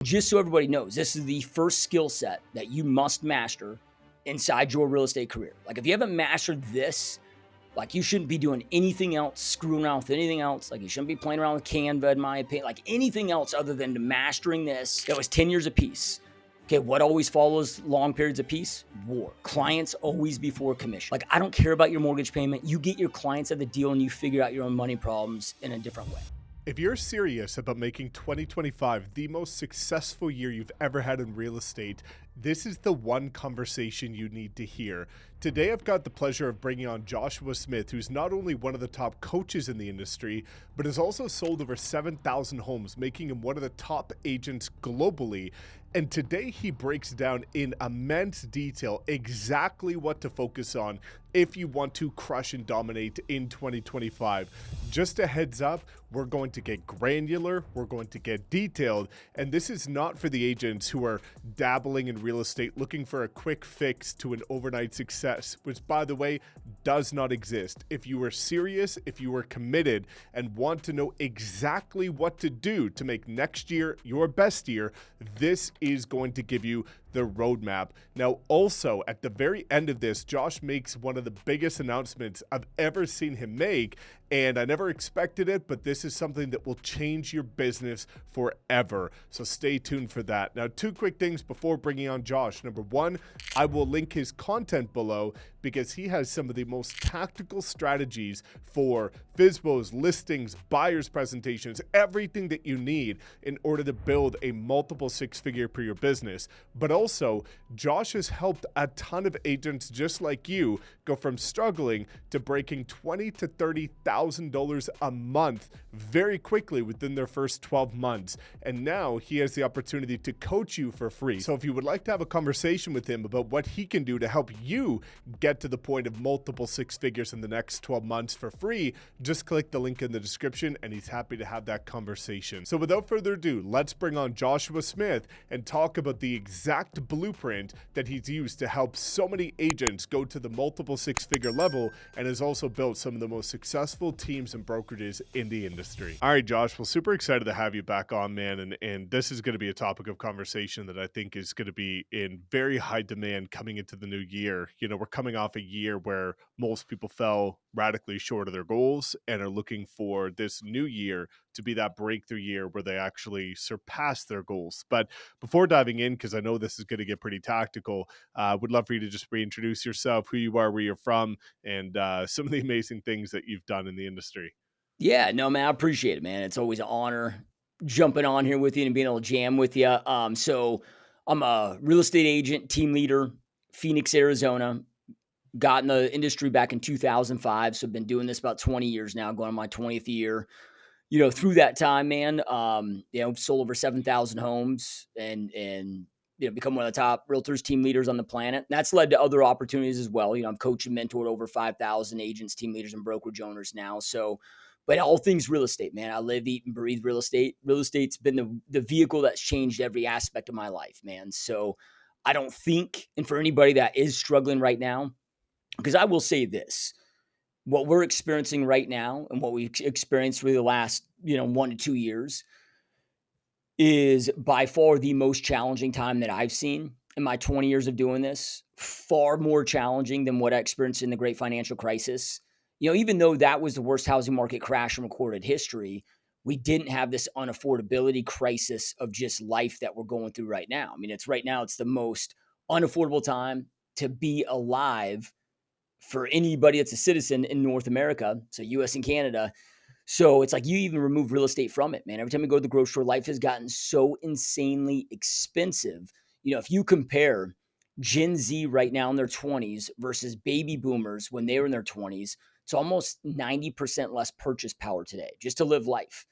Just so everybody knows, this is the first skill set that you must master inside your real estate career. Like if you haven't mastered this, like you shouldn't be doing anything else, screwing around with anything else. Like you shouldn't be playing around with Canva, in my opinion. Like anything else other than mastering this. That was 10 years of peace. Okay, what always follows long periods of peace? War. Clients always before commission. Like I don't care about your mortgage payment. You get your clients at the deal and you figure out your own money problems in a different way. If you're serious about making 2025 the most successful year you've ever had in real estate, this is the one conversation you need to hear. Today, I've got the pleasure of bringing on Joshua Smith, who's not only one of the top coaches in the industry, but has also sold over 7,000 homes, making him one of the top agents globally. And today he breaks down in immense detail exactly what to focus on if you want to crush and dominate in 2025. Just a heads up, we're going to get granular, we're going to get detailed, and this is not for the agents who are dabbling in real estate looking for a quick fix to an overnight success, which by the way, does not exist. If you are serious, if you are committed and want to know exactly what to do to make next year your best year, this is going to give you the roadmap. Now, also at the very end of this, Josh makes one of the biggest announcements I've ever seen him make, and I never expected it, but this is something that will change your business forever. So stay tuned for that. Now, two quick things before bringing on Josh. Number one, I will link his content below because he has some of the most tactical strategies for FSBOs, listings, buyers presentations, everything that you need in order to build a multiple six-figure per year business. But also, Josh has helped a ton of agents just like you go from struggling to breaking $20,000 to $30,000 a month very quickly within their first 12 months. And now he has the opportunity to coach you for free. So if you would like to have a conversation with him about what he can do to help you get to the point of multiple six figures in the next 12 months for free, just click the link in the description and he's happy to have that conversation. So without further ado, let's bring on Joshua Smith and talk about the exact blueprint that he's used to help so many agents go to the multiple six-figure level and has also built some of the most successful teams and brokerages in the industry. All right, Josh, well, super excited to have you back on, man. And this is going to be a topic of conversation that I think is going to be in very high demand coming into the new year. You know, we're coming off a year where most people fell radically short of their goals and are looking for this new year to be that breakthrough year where they actually surpass their goals. But before diving in, because I know this is going to get pretty tactical, would love for you to just reintroduce yourself, who you are, where you're from, and some of the amazing things that you've done in the industry. Yeah, no, man, I appreciate it, man. It's always an honor jumping on here with you and being able to jam with you. So I'm a real estate agent, team leader, Phoenix, Arizona. Got in the industry back in 2005, so I've been doing this about 20 years now, going on my 20th year. You know, through that time, man, sold over 7,000 homes and become one of the top realtors, team leaders on the planet. And that's led to other opportunities as well. You know, I've coached and mentored over 5,000 agents, team leaders, and brokerage owners now. So, but all things real estate, man. I live, eat, and breathe real estate. Real estate's been the vehicle that's changed every aspect of my life, man. So I don't think, and for anybody that is struggling right now, because I will say this, what we're experiencing right now and what we've experienced for the last, 1 to 2 years is by far the most challenging time that I've seen in my 20 years of doing this. Far more challenging than what I experienced in the great financial crisis. You know, even though that was the worst housing market crash in recorded history, we didn't have this unaffordability crisis of just life that we're going through right now. I mean, it's the most unaffordable time to be alive for anybody that's a citizen in North America, so US and Canada. So it's like you even remove real estate from it, man. Every time you go to the grocery store, life has gotten so insanely expensive. You know, if you compare Gen Z right now in their 20s versus baby boomers when they were in their 20s, it's almost 90% less purchase power today just to live life.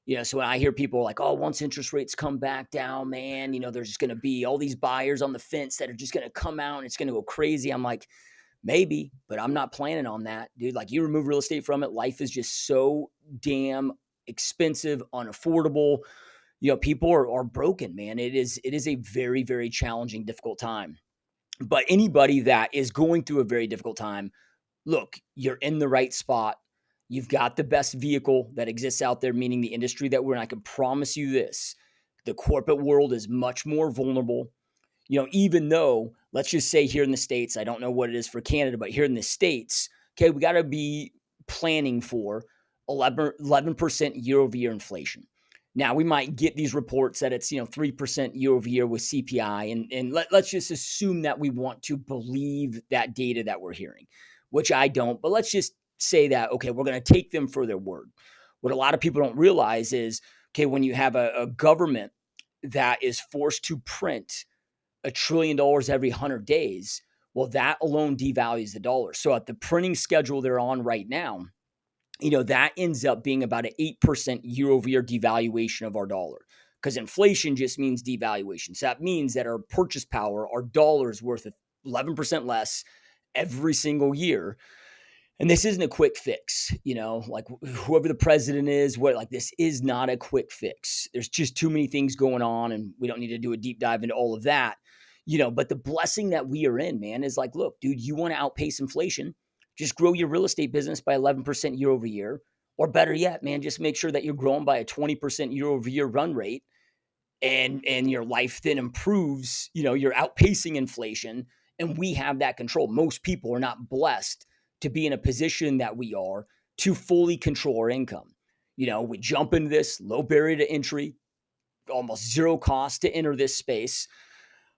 You know, so when I hear people like, oh, once interest rates come back down, man, there's just going to be all these buyers on the fence that are just going to come out and it's going to go crazy. I'm like, maybe, but I'm not planning on that, dude. Like you remove real estate from it, life is just so damn expensive, unaffordable. You know, people are broken, man. It is a very, very challenging, difficult time. But anybody that is going through a very difficult time, look, you're in the right spot. You've got the best vehicle that exists out there, meaning the industry that we're in. I can promise you this. The corporate world is much more vulnerable. Even though, let's just say here in the States, I don't know what it is for Canada, but here in the States, okay, we got to be planning for 11% year over year inflation. Now, we might get these reports that it's, 3% year over year with CPI. And let's just assume that we want to believe that data that we're hearing, which I don't. But let's just say that, okay, we're going to take them for their word. What a lot of people don't realize is, okay, when you have a government that is forced to print $1 trillion every 100 days, well, that alone devalues the dollar. So at the printing schedule they're on right now, that ends up being about an 8% year over year devaluation of our dollar, because inflation just means devaluation. So that means that our purchase power, our dollar is worth 11% less every single year. And this isn't a quick fix, like whoever the president is, this is not a quick fix. There's just too many things going on, and we don't need to do a deep dive into all of that, but the blessing that we are in, man, is like, look, dude, you want to outpace inflation, just grow your real estate business by 11% year over year, or better yet, man, just make sure that you're growing by a 20% year over year run rate, and your life then improves. You're outpacing inflation, and we have that control. Most people are not blessed to be in a position that we are to fully control our income. We jump into this low barrier to entry, almost zero cost to enter this space,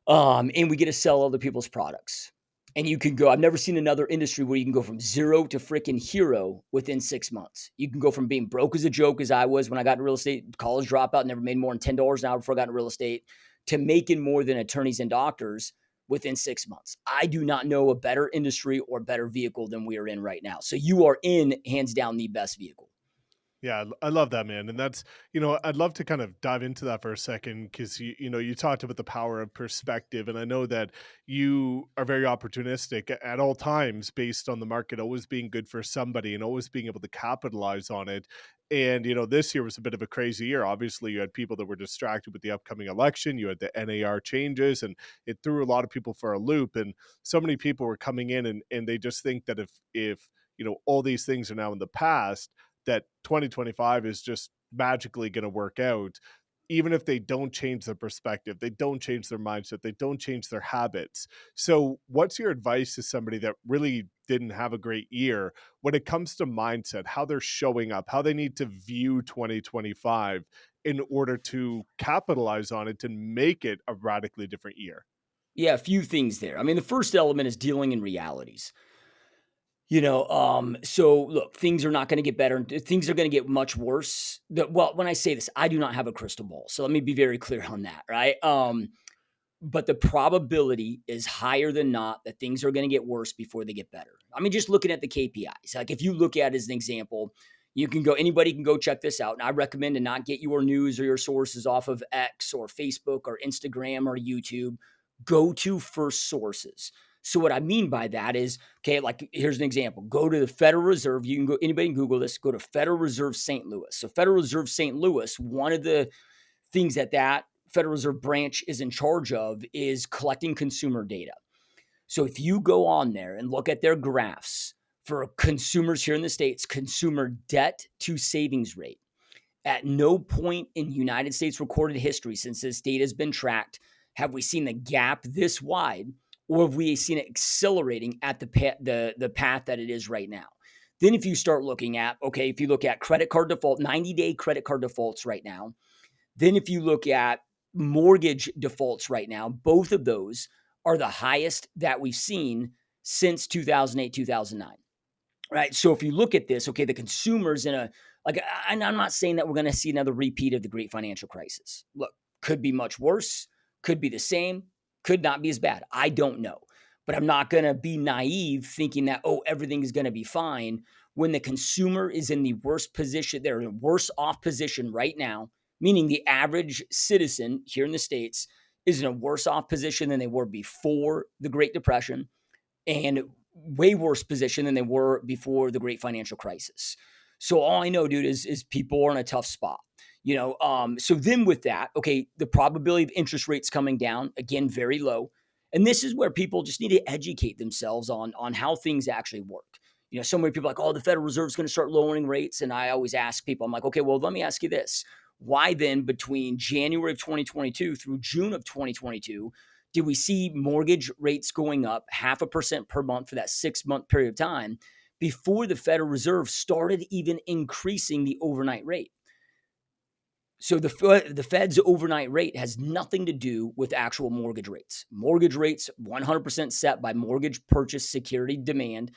and we get to sell other people's products. And you can go, I've never seen another industry where you can go from zero to freaking hero within 6 months. You can go from being broke as a joke, as I was when I got into real estate, college dropout, never made more than $10 an hour before I got into real estate, to making more than attorneys and doctors within 6 months. I do not know a better industry or better vehicle than we are in right now. So you are in, hands down, the best vehicle. Yeah, I love that, man. And that's, I'd love to kind of dive into that for a second because, you talked about the power of perspective. And I know that you are very opportunistic at all times based on the market always being good for somebody and always being able to capitalize on it. And, this year was a bit of a crazy year. Obviously, you had people that were distracted with the upcoming election. You had the NAR changes, and it threw a lot of people for a loop. And so many people were coming in and they just think that if, all these things are now in the past, that 2025 is just magically going to work out, even if they don't change their perspective, they don't change their mindset, they don't change their habits. So what's your advice to somebody that really didn't have a great year when it comes to mindset, how they're showing up, how they need to view 2025 in order to capitalize on it, to make it a radically different year? Yeah, a few things there. I mean, the first element is dealing in realities. So look, things are not going to get better. Things are going to get much worse. Well, when I say this, I do not have a crystal ball. So let me be very clear on that, right? But the probability is higher than not that things are going to get worse before they get better. I mean, just looking at the KPIs, like if you look at it as an example, anybody can go check this out. And I recommend to not get your news or your sources off of X or Facebook or Instagram or YouTube. Go to first sources. So what I mean by that is, okay, like here's an example. Go to the Federal Reserve. You can go, anybody can Google this. Go to Federal Reserve St. Louis. So Federal Reserve St. Louis, one of the things that Federal Reserve branch is in charge of is collecting consumer data. So if you go on there and look at their graphs for consumers here in the States, consumer debt to savings rate, at no point in United States recorded history since this data has been tracked have we seen the gap this wide, or have we seen it accelerating at the path that it is right now. Then if you start looking at, okay, if you look at credit card default, 90-day credit card defaults right now, then if you look at mortgage defaults right now, both of those are the highest that we've seen since 2008, 2009. Right. So if you look at this, okay, the consumer's and I'm not saying that we're going to see another repeat of the great financial crisis. Look, could be much worse, could be the same, could not be as bad. I don't know. But I'm not going to be naive thinking that, everything is going to be fine when the consumer is in the worst position. They're in a worse off position right now, meaning the average citizen here in the States is in a worse off position than they were before the Great Depression, and way worse position than they were before the great financial crisis. So all I know, dude, is people are in a tough spot. So then with that, okay, the probability of interest rates coming down, again, very low. And this is where people just need to educate themselves on how things actually work. So many people are like, the Federal Reserve is going to start lowering rates. And I always ask people, I'm like, okay, well, let me ask you this. why then between January of 2022 through June of 2022 did we see mortgage rates going up 0.5% per month for that 6-month period of time before the Federal Reserve started even increasing the overnight rate? So the Fed's overnight rate has nothing to do with actual mortgage rates. Mortgage rates 100% set by mortgage purchase security demand.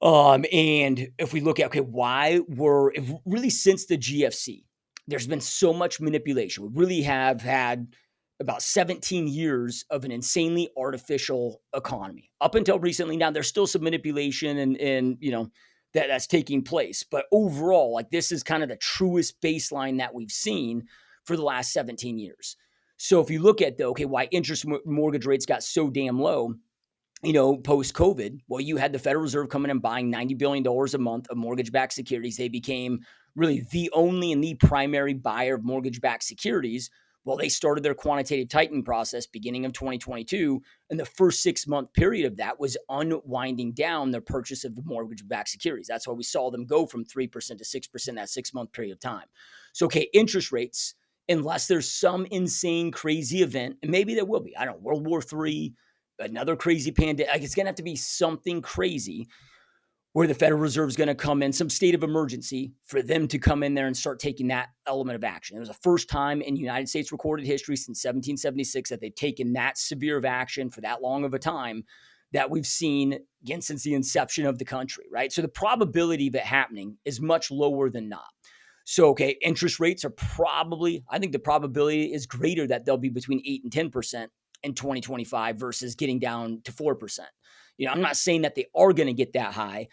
And if we look at, okay, why were really since the GFC, there's been so much manipulation. We really have had about 17 years of an insanely artificial economy. Up until recently, now there's still some manipulation and that's taking place. But overall, like this is kind of the truest baseline that we've seen for the last 17 years. So if you look at okay, why interest mortgage rates got so damn low, post COVID, well, you had the Federal Reserve coming and buying $90 billion a month of mortgage backed securities. They became really the only and the primary buyer of mortgage backed securities. Well, they started their quantitative tightening process beginning of 2022. And the first 6-month period of that was unwinding down their purchase of the mortgage backed securities. That's why we saw them go from 3% to 6% that 6-month period of time. So, okay, interest rates, unless there's some insane, crazy event, and maybe there will be, I don't know, World War III, another crazy pandemic. Like it's going to have to be something crazy where the Federal Reserve is going to come in, some state of emergency for them to come in there and start taking that element of action. It was the first time in United States recorded history since 1776 that they've taken that severe of action for that long of a time that we've seen again since the inception of the country, right? So the probability of it happening is much lower than not. So, okay, interest rates are probably, I think the probability is greater that they'll be between 8 and 10% in 2025 versus getting down to 4%. I'm not saying that they are going to get that high,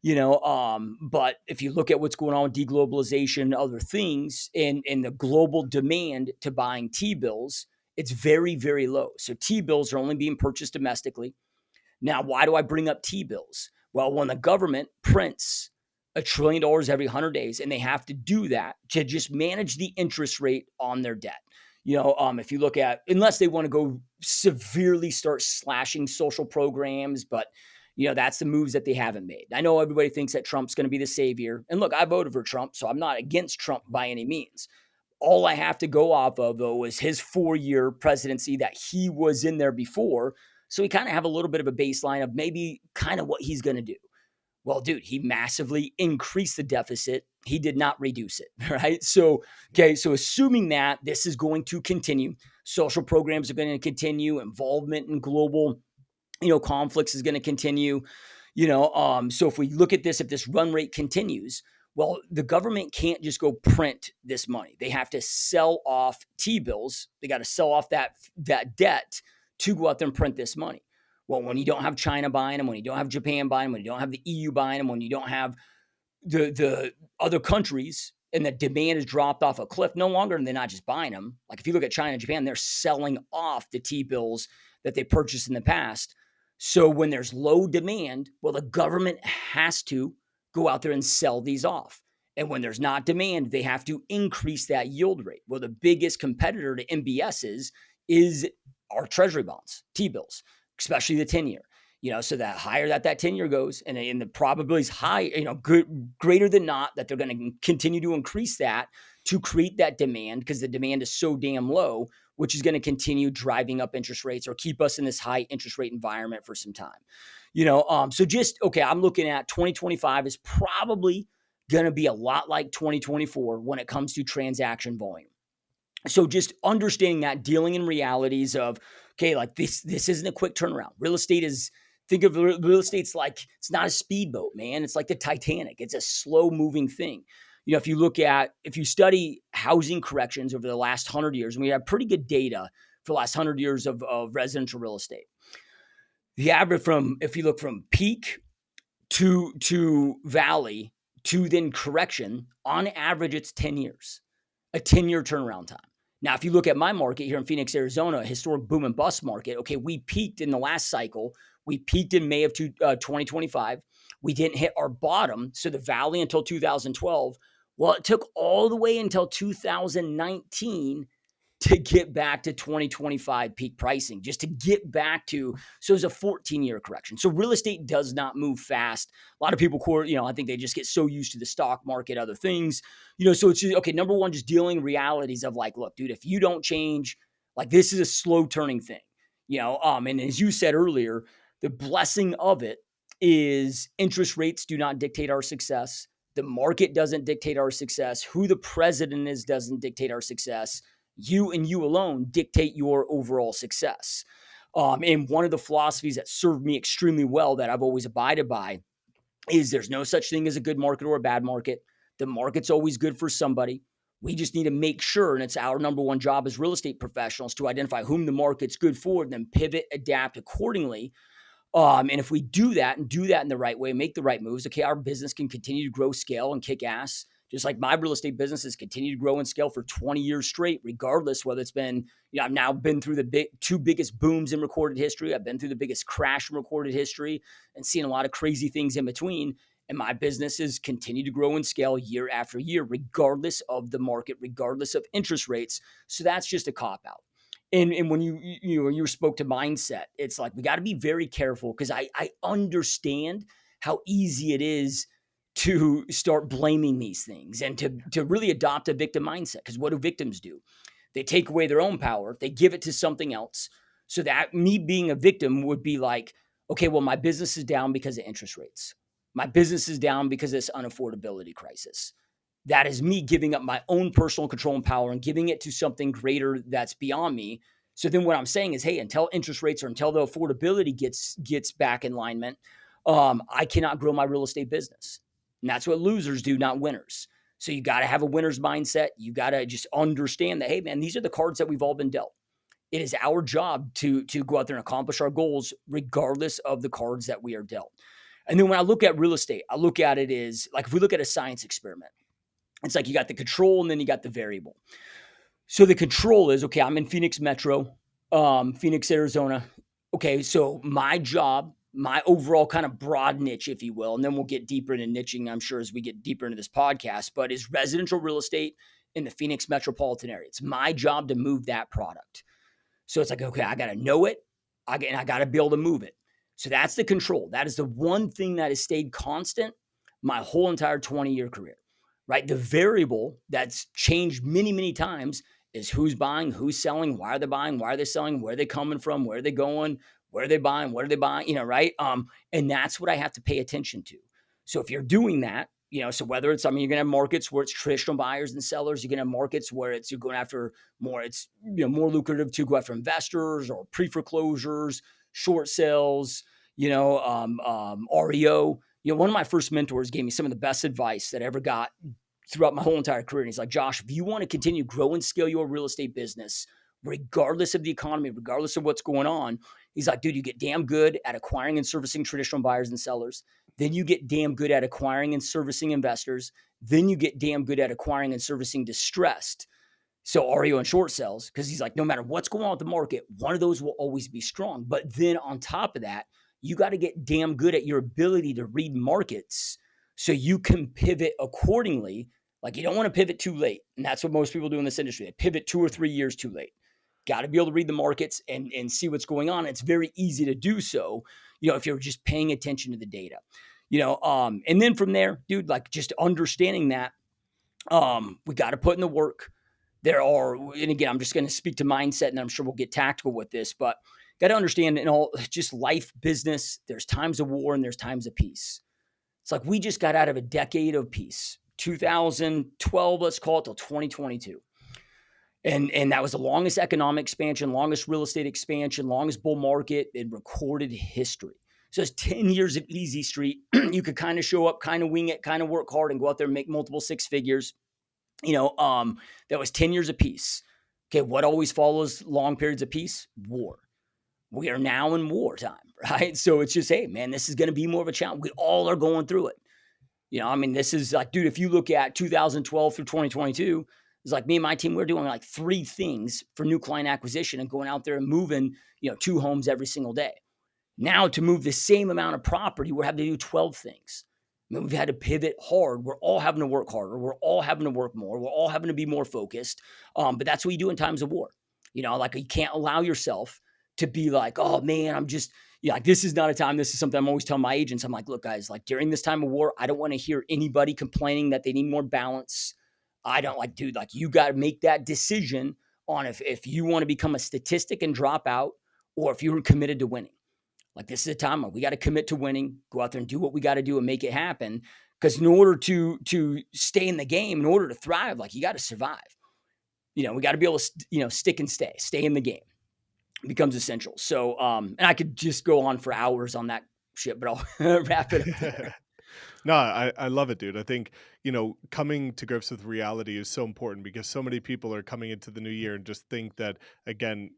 but if you look at what's going on with deglobalization, other things, and the global demand to buying T-bills, it's very, very low. So T-bills are only being purchased domestically. Now, why do I bring up T-bills? Well, when the government prints $1 trillion every 100 days, and they have to do that to just manage the interest rate on their debt. If you look at, unless they want to go severely start slashing social programs, but that's the moves that they haven't made. I know everybody thinks that Trump's going to be the savior. And look, I voted for Trump, so I'm not against Trump by any means. All I have to go off of, though, is his 4-year presidency that he was in there before. So we kind of have a little bit of a baseline of maybe kind of what he's going to do. Well, dude, he massively increased the deficit. He did not reduce it, right? So assuming that this is going to continue, social programs are going to continue, involvement in global, conflicts is going to continue, so if we look at this, if this run rate continues, well, the government can't just go print this money. They have to sell off T-bills. They got to sell off that debt to go out there and print this money. Well, when you don't have China buying them, when you don't have Japan buying them, when you don't have the EU buying them, when you don't have the other countries and the demand has dropped off a cliff, no longer they're not just buying them. Like if you look at China and Japan, they're selling off the T-bills that they purchased in the past. So when there's low demand, well, the government has to go out there and sell these off. And when there's not demand, they have to increase that yield rate. Well, the biggest competitor to MBSs is our treasury bonds, T-bills, especially the 10-year. So that higher that 10-year goes, and the probability is high, greater than not that they're going to continue to increase that to create that demand because the demand is so damn low, which is going to continue driving up interest rates or keep us in this high interest rate environment for some time. So I'm looking at 2025 is probably going to be a lot like 2024 when it comes to transaction volume. So just understanding that, dealing in realities of, okay, like this isn't a quick turnaround. Think of real estate's like, it's not a speedboat, man. It's like the Titanic. It's a slow moving thing. If you study housing corrections over the last 100 years, and we have pretty good data for the last 100 years of residential real estate, the average if you look from peak to valley to then correction, on average, it's 10 years, a 10-year turnaround time. Now, if you look at my market here in Phoenix, Arizona, a historic boom and bust market, okay, we peaked in the last cycle. We peaked in May of 2025. We didn't hit our bottom, so the valley until 2012. Well, it took all the way until 2019 to get back to 2025 peak pricing, just to get back to, so it's a 14-year correction. So real estate does not move fast. A lot of people, I think they just get so used to the stock market, other things, so it's just, okay, number one, just dealing realities of like, look, dude, if you don't change, like this is a slow turning thing, and as you said earlier, the blessing of it is interest rates do not dictate our success. The market doesn't dictate our success. Who the president is doesn't dictate our success. You and you alone dictate your overall success. And one of the philosophies that served me extremely well that I've always abided by is there's no such thing as a good market or a bad market. The market's always good for somebody. We just need to make sure, and it's our number one job as real estate professionals to identify whom the market's good for, and then pivot, adapt accordingly. And if we do that and do that in the right way, make the right moves, okay, our business can continue to grow, scale, and kick ass. Just like my real estate business has continued to grow and scale for 20 years straight, regardless whether it's been, I've now been through the two biggest booms in recorded history. I've been through the biggest crash in recorded history and seen a lot of crazy things in between. And my business has continued to grow and scale year after year, regardless of the market, regardless of interest rates. So that's just a cop out. And when you spoke to mindset, it's like we got to be very careful because I understand how easy it is to start blaming these things and to really adopt a victim mindset. Because what do victims do? They take away their own power, they give it to something else. So that me being a victim would be like, okay, well, my business is down because of interest rates. My business is down because of this unaffordability crisis. That is me giving up my own personal control and power and giving it to something greater that's beyond me. So then what I'm saying is, hey, until interest rates or until the affordability gets back in alignment, I cannot grow my real estate business. And that's what losers do, not winners. So you got to have a winner's mindset. You got to just understand that, hey, man, these are the cards that we've all been dealt. It is our job to go out there and accomplish our goals, regardless of the cards that we are dealt. And then when I look at real estate, I look at it as like, if we look at a science experiment, it's like you got the control and then you got the variable. So the control is, okay, I'm in Phoenix Metro, Phoenix, Arizona. Okay, so my job, my overall kind of broad niche, if you will, and then we'll get deeper into niching, I'm sure, as we get deeper into this podcast, but is residential real estate in the Phoenix metropolitan area. It's my job to move that product. So it's like, okay, I got to know it. I got to be able to move it. So that's the control. That is the one thing that has stayed constant my whole entire 20-year career, right? The variable that's changed many, many times is who's buying, who's selling, why are they buying, why are they selling, where are they coming from, where are they going, where are they buying, what are they buying, right? And that's what I have to pay attention to. So if you're doing that, so whether it's, you're going to have markets where it's traditional buyers and sellers, you're going to have markets where you're going after more, it's, more lucrative to go after investors or pre-foreclosures, short sales, REO. One of my first mentors gave me some of the best advice that I ever got throughout my whole entire career. And he's like, Josh, if you want to continue to grow and scale your real estate business, regardless of the economy, regardless of what's going on, he's like, dude, you get damn good at acquiring and servicing traditional buyers and sellers. Then you get damn good at acquiring and servicing investors. Then you get damn good at acquiring and servicing distressed. So REO and short sales, because he's like, no matter what's going on with the market, one of those will always be strong. But then on top of that, you got to get damn good at your ability to read markets so you can pivot accordingly. Like, you don't want to pivot too late. And that's what most people do in this industry. They pivot 2 or 3 years too late. Got to be able to read the markets and see what's going on. It's very easy to do so, if you're just paying attention to the data, and then from there, dude, like just understanding that, we got to put in the work. And again, I'm just going to speak to mindset and I'm sure we'll get tactical with this, but got to understand in all just life, business, there's times of war and there's times of peace. It's like, we just got out of a decade of peace, 2012, let's call it, till 2022. And that was the longest economic expansion, longest real estate expansion, longest bull market in recorded history. So it's 10 years of easy street. You could kind of show up, kind of wing it, kind of work hard and go out there and make multiple six figures. That was 10 years of peace. Okay, what always follows long periods of peace? War. We are now in wartime, right? So it's just, hey, man, this is going to be more of a challenge. We all are going through it. This is like, dude, if you look at 2012 through 2022, it's like me and my team, we're doing like 3 things for new client acquisition and going out there and moving, 2 homes every single day. Now to move the same amount of property, we're having to do 12 things. We've had to pivot hard. We're all having to work harder. We're all having to work more. We're all having to be more focused. But that's what you do in times of war. Like you can't allow yourself to be like, oh man, I'm just, like, this is not a time. This is something I'm always telling my agents. I'm like, look, guys, like during this time of war, I don't want to hear anybody complaining that they need more balance. I don't like, dude, like you got to make that decision on if you want to become a statistic and drop out or if you're committed to winning. Like this is a time where we got to commit to winning, go out there and do what we got to do and make it happen. Because in order to stay in the game, in order to thrive, like you got to survive. We got to be able to stick and stay in the game. It becomes essential. So, and I could just go on for hours on that shit, but I'll wrap it up there. No, I love it, dude. I think, coming to grips with reality is so important because so many people are coming into the new year and just think that, again,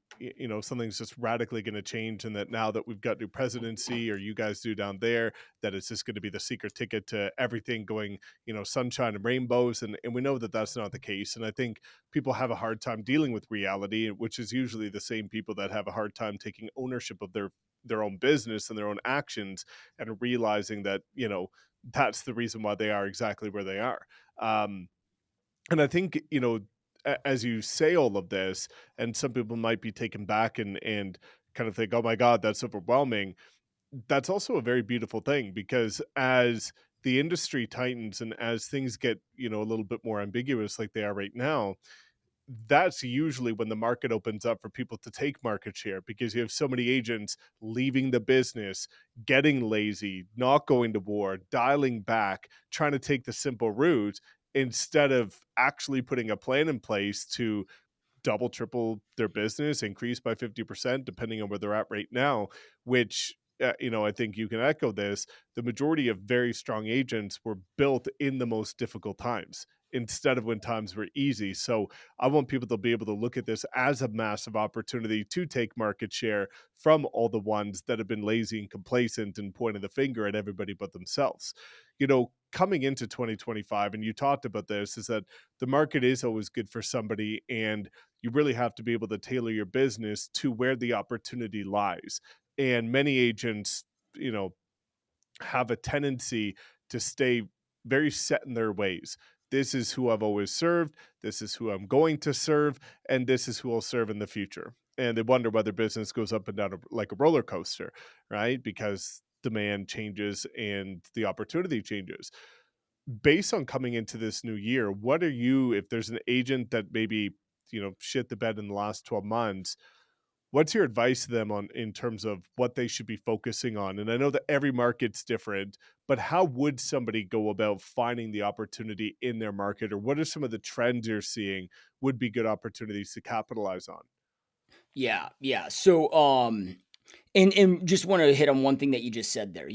something's just radically going to change and that now that we've got new presidency or you guys do down there, that it's just going to be the secret ticket to everything going, sunshine and rainbows. And we know that that's not the case. And I think people have a hard time dealing with reality, which is usually the same people that have a hard time taking ownership of their own business and their own actions and realizing that, that's the reason why they are exactly where they are. Um, and I think, as you say all of this, and some people might be taken back and kind of think, oh my God, that's overwhelming. That's also a very beautiful thing because as the industry tightens and as things get, a little bit more ambiguous like they are right now, that's usually when the market opens up for people to take market share because you have so many agents leaving the business, getting lazy, not going to war, dialing back, trying to take the simple route instead of actually putting a plan in place to double, triple their business, increase by 50%, depending on where they're at right now, which, I think you can echo this. The majority of very strong agents were built in the most difficult times instead of when times were easy. So I want people to be able to look at this as a massive opportunity to take market share from all the ones that have been lazy and complacent and pointing the finger at everybody but themselves. Coming into 2025, and you talked about this, is that the market is always good for somebody and you really have to be able to tailor your business to where the opportunity lies. And many agents, you know, have a tendency to stay very set in their ways. This is who I've always served. This is who I'm going to serve. And this is who I'll serve in the future. And they wonder why their business goes up and down like a roller coaster, right? Because demand changes and the opportunity changes. Based on coming into this new year, what are you, if there's an agent that maybe, shit the bed in the last 12 months, what's your advice to them on in terms of what they should be focusing on? And I know that every market's different, but how would somebody go about finding the opportunity in their market, or what are some of the trends you're seeing would be good opportunities to capitalize on? Yeah, yeah. So, and just want to hit on one thing that you just said there.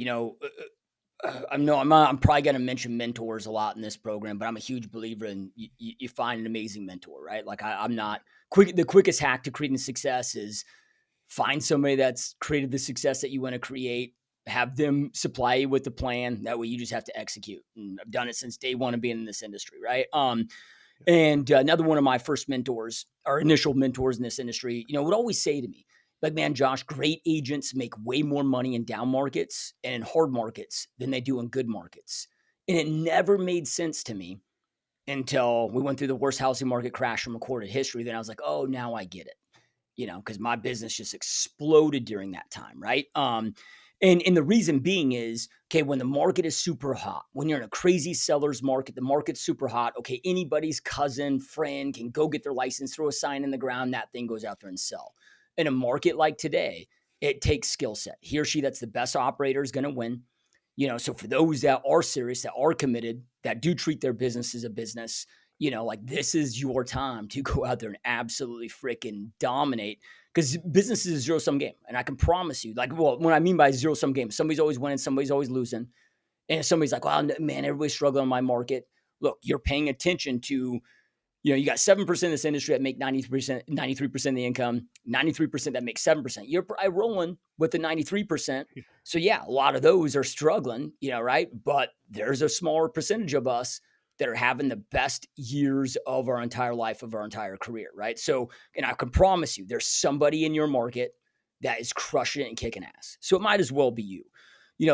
I know I'm probably going to mention mentors a lot in this program, but I'm a huge believer in you find an amazing mentor, right? Like I'm not quick. The quickest hack to creating success is find somebody that's created the success that you want to create. Have them supply you with the plan. That way, you just have to execute. And I've done it since day one of being in this industry, right? And another one of my first mentors, or initial mentors in this industry, would always say to me, like, man, Josh, great agents make way more money in down markets and in hard markets than they do in good markets. And it never made sense to me until we went through the worst housing market crash from recorded history. Then I was like, oh, now I get it, because my business just exploded during that time, right? And the reason being is, okay, when the market is super hot, when you're in a crazy seller's market, the market's super hot. Okay, anybody's cousin, friend can go get their license, throw a sign in the ground, that thing goes out there and sell. In a market like today, it takes skill set. He or she that's the best operator is going to win. So for those that are serious, that are committed, that do treat their business as a business, like this is your time to go out there and absolutely freaking dominate, because business is a zero sum game. And I can promise you, like, well, what I mean by zero sum game, somebody's always winning, somebody's always losing. And if somebody's like, well, man, everybody's struggling in my market. Look, you're paying attention to, you got 7% of this industry that make 93%, 93% of the income, 93% that make 7%. You're probably rolling with the 93%. So yeah, a lot of those are struggling, right? But there's a smaller percentage of us that are having the best years of our entire life, of our entire career, right? So, and I can promise you, there's somebody in your market that is crushing it and kicking ass. So it might as well be you.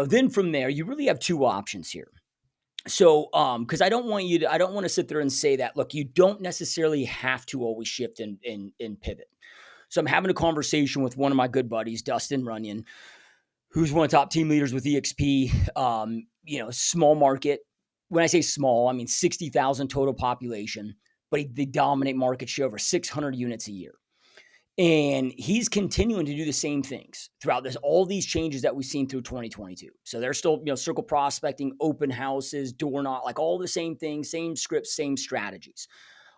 Then from there, you really have two options here. So, because I don't want to sit there and say that, look, you don't necessarily have to always shift and pivot. So I'm having a conversation with one of my good buddies, Dustin Runyon, who's one of the top team leaders with EXP. Small market. When I say small, I mean 60,000 total population, but they dominate market share over 600 units a year. And he's continuing to do the same things throughout all these changes that we've seen through 2022. So they're still, circle prospecting, open houses, door knock, like all the same things, same scripts, same strategies.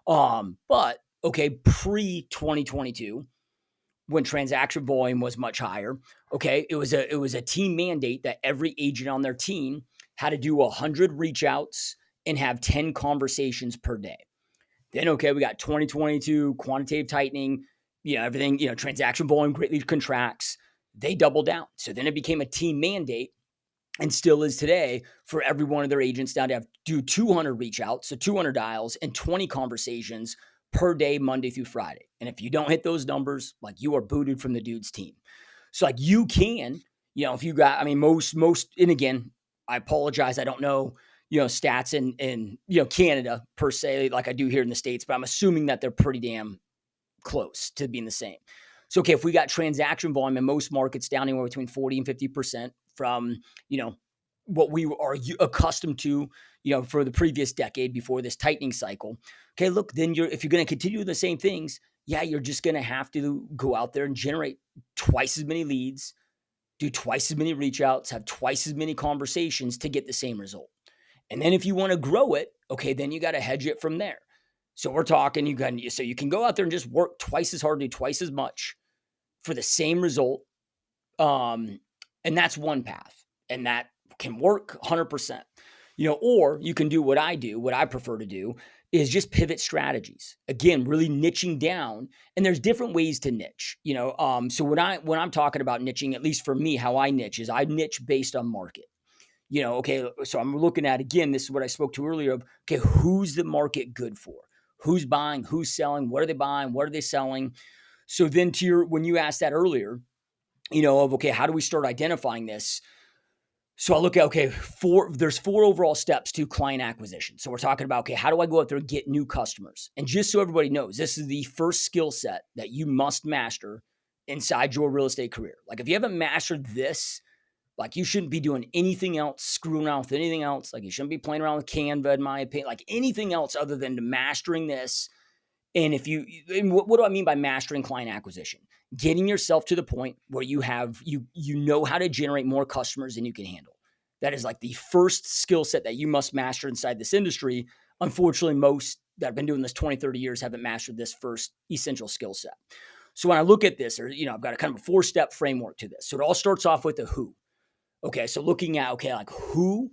But okay, pre 2022, when transaction volume was much higher, okay, it was a team mandate that every agent on their team had to do 100 reach outs and have 10 conversations per day. Then, okay, we got 2022 quantitative tightening, everything, transaction volume greatly contracts. They doubled down. So then it became a team mandate, and still is today, for every one of their agents now to do 200 reach outs, so 200 dials and 20 conversations per day, Monday through Friday. And if you don't hit those numbers, like, you are booted from the dude's team. So like, you can, if you got, most, and again, I apologize, I don't know, stats in Canada per se, like I do here in the States, but I'm assuming that they're pretty damn close to being the same. So, okay, if we got transaction volume in most markets down anywhere between 40 and 50% from, what we are accustomed to, for the previous decade before this tightening cycle. Okay, look, then if you're going to continue the same things, yeah, you're just going to have to go out there and generate twice as many leads, do twice as many reach outs, have twice as many conversations to get the same result. And then if you want to grow it, okay, then you got to hedge it from there. So we're talking, so you can go out there and just work twice as hard, do twice as much for the same result. And that's one path, and that can work 100%. Or you can do what I do, what I prefer to do is just pivot strategies. Again, really niching down, and there's different ways to niche. So when I'm talking about niching, at least for me, how I niche is I niche based on market. Okay, so I'm looking at, again, this is what I spoke to earlier of, okay, who's the market good for? Who's buying? Who's selling? What are they buying? What are they selling? So then when you asked that earlier, okay, how do we start identifying this? So I look at, okay, there's 4 overall steps to client acquisition. So we're talking about, okay, how do I go out there and get new customers? And just so everybody knows, this is the first skill set that you must master inside your real estate career. Like, if you haven't mastered this, like, you shouldn't be doing anything else, screwing around with anything else. Like, you shouldn't be playing around with Canva, in my opinion, like anything else other than mastering this. And what do I mean by mastering client acquisition? Getting yourself to the point where you know how to generate more customers than you can handle. That is like the first skill set that you must master inside this industry. Unfortunately, most that have been doing this 20, 30 years haven't mastered this first essential skill set. So when I look at this, I've got a kind of a 4-step framework to this. So it all starts off with the who. Okay, so looking at, like, who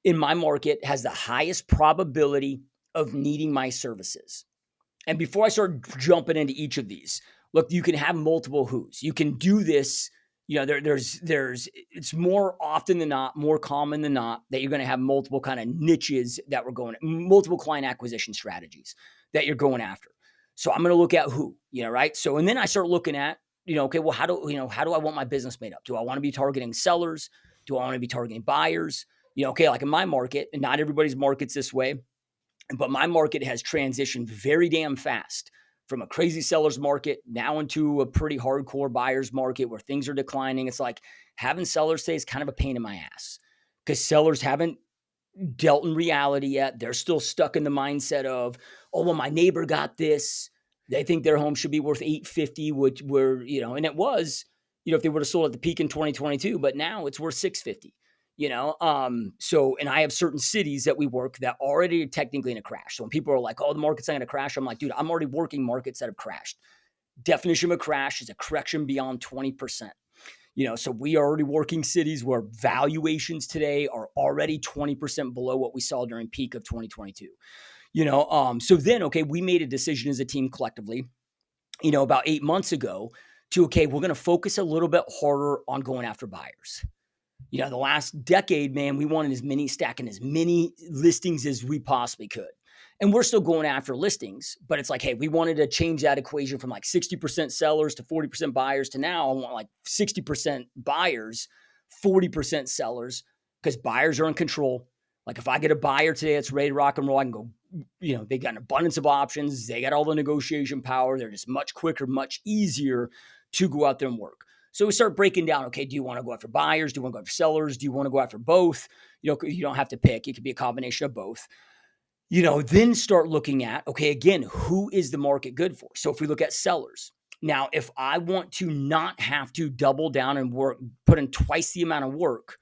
in my market has the highest probability of needing my services? And before I start jumping into each of these, look, you can have multiple who's. You can do this. It's more often than not, more common than not, that you're going to have multiple kind of niches that multiple client acquisition strategies that you're going after. So I'm going to look at who, right? So, and then I start looking at, okay, well, how do I want my business made up? Do I want to be targeting sellers? Do I want to be targeting buyers? Okay, like in my market, and not everybody's market's this way, but my market has transitioned very damn fast from a crazy seller's market now into a pretty hardcore buyer's market where things are declining. It's like having sellers today is kind of a pain in my ass because sellers haven't dealt in reality yet. They're still stuck in the mindset of, oh, well, my neighbor got this. They think their home should be worth $850, which and it was, if they would have sold at the peak in 2022, but now it's worth $650. So, and I have certain cities that we work that already are technically in a crash. So when people are like, oh, the market's not going to crash, I'm like, dude, I'm already working markets that have crashed. Definition of a crash is a correction beyond 20%. So we are already working cities where valuations today are already 20% below what we saw during peak of 2022. So then, okay, we made a decision as a team collectively, about 8 months ago to, okay, we're going to focus a little bit harder on going after buyers. The last decade, man, we wanted stacking as many listings as we possibly could. And we're still going after listings, but it's like, hey, we wanted to change that equation from like 60% sellers to 40% buyers to now I want like 60% buyers, 40% sellers, because buyers are in control. Like, if I get a buyer today that's ready to rock and roll, I can go they got an abundance of options. They got all the negotiation power. They're just much quicker, much easier to go out there and work. So we start breaking down, okay, do you want to go after buyers? Do you want to go after sellers? Do you want to go after both? You don't have to pick. It could be a combination of both. Then start looking at, okay, again, who is the market good for? So if we look at sellers, now, if I want to not have to double down and put in twice the amount of work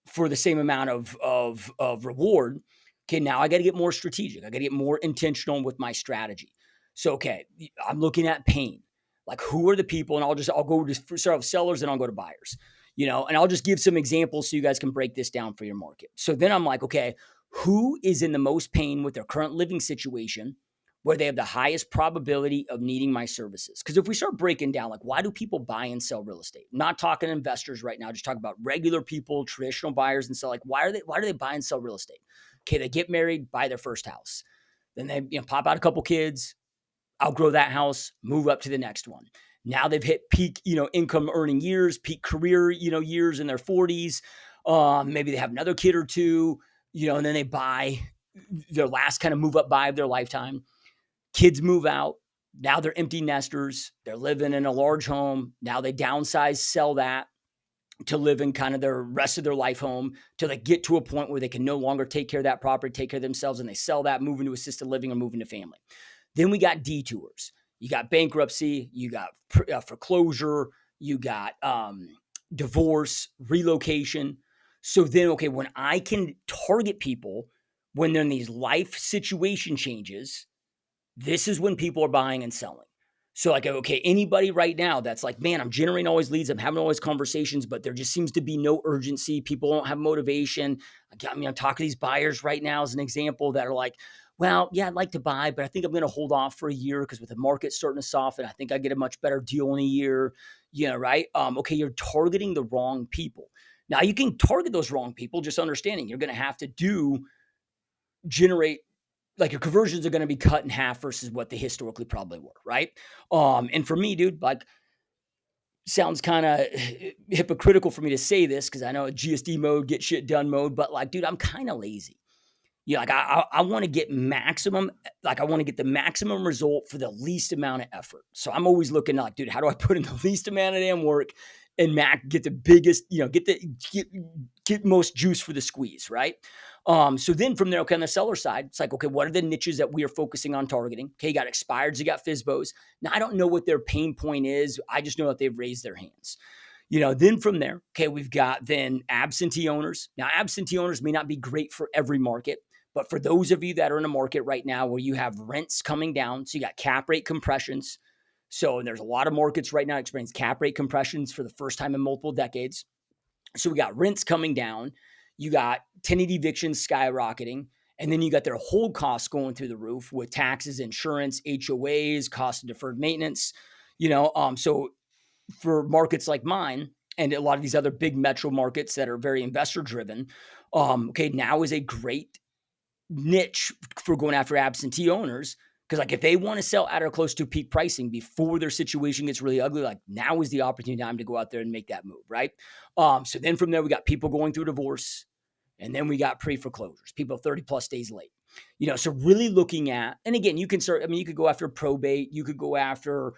for the same amount of reward, okay, now I got to get more strategic. I got to get more intentional with my strategy. So, okay, I'm looking at pain. Like, who are the people? And I'll go to start with sellers and I'll go to buyers, and I'll just give some examples so you guys can break this down for your market. So then I'm like, okay, who is in the most pain with their current living situation where they have the highest probability of needing my services? Because if we start breaking down, like, why do people buy and sell real estate? I'm not talking investors right now, just talking about regular people, traditional buyers and sell. Like, why do they buy and sell real estate? Okay, they get married, buy their first house. Then they pop out a couple kids, outgrow that house, move up to the next one. Now they've hit peak, income earning years, peak career, years in their 40s. Maybe they have another kid or two, and then they buy their last kind of move up buy of their lifetime. Kids move out. Now they're empty nesters. They're living in a large home. Now they downsize, sell that to live in kind of their rest of their life home till they get to a point where they can no longer take care of that property, take care of themselves, and they sell that, move into assisted living or move into family. Then we got detours. You got bankruptcy, you got foreclosure, you got divorce, relocation. So then, okay, when I can target people when they're in these life situation changes, this is when people are buying and selling. So like, okay, anybody right now that's like, man, I'm generating all these leads, I'm having all these conversations, but there just seems to be no urgency. People don't have motivation. I'm talking to these buyers right now as an example that are like, well, yeah, I'd like to buy, but I think I'm going to hold off for a year because with the market starting to soften, I think I get a much better deal in a year. Right? Okay, you're targeting the wrong people. Now you can target those wrong people, just understanding you're going to have to generate, like, your conversions are going to be cut in half versus what they historically probably were, right? And for me, dude, like, sounds kind of hypocritical for me to say this because I know GSD mode, get shit done mode, but like, dude, I'm kind of lazy. Like I want to get maximum, like I want to get the maximum result for the least amount of effort. So I'm always looking like, dude, how do I put in the least amount of damn work and get the biggest, get most juice for the squeeze, right? So then from there, okay, on the seller side, it's like, okay, what are the niches that we are focusing on targeting? Okay, you got expireds, you got FSBOs. Now I don't know what their pain point is. I just know that they've raised their hands. Then from there, okay, we've got then absentee owners. Now, absentee owners may not be great for every market, but for those of you that are in a market right now where you have rents coming down, so you got cap rate compressions. So there's a lot of markets right now experience cap rate compressions for the first time in multiple decades. So we got rents coming down, you got tenant evictions skyrocketing, and then you got their hold costs going through the roof with taxes, insurance, HOAs, cost of deferred maintenance. So for markets like mine and a lot of these other big metro markets that are very investor driven, okay, now is a great niche for going after absentee owners. Because like if they want to sell at or close to peak pricing before their situation gets really ugly, like now is the opportunity time to go out there and make that move, right? So then from there, we got people going through divorce, and then we got pre-foreclosures, people 30 plus days late. So really looking at, and again, you can start, you could go after probate, you could go after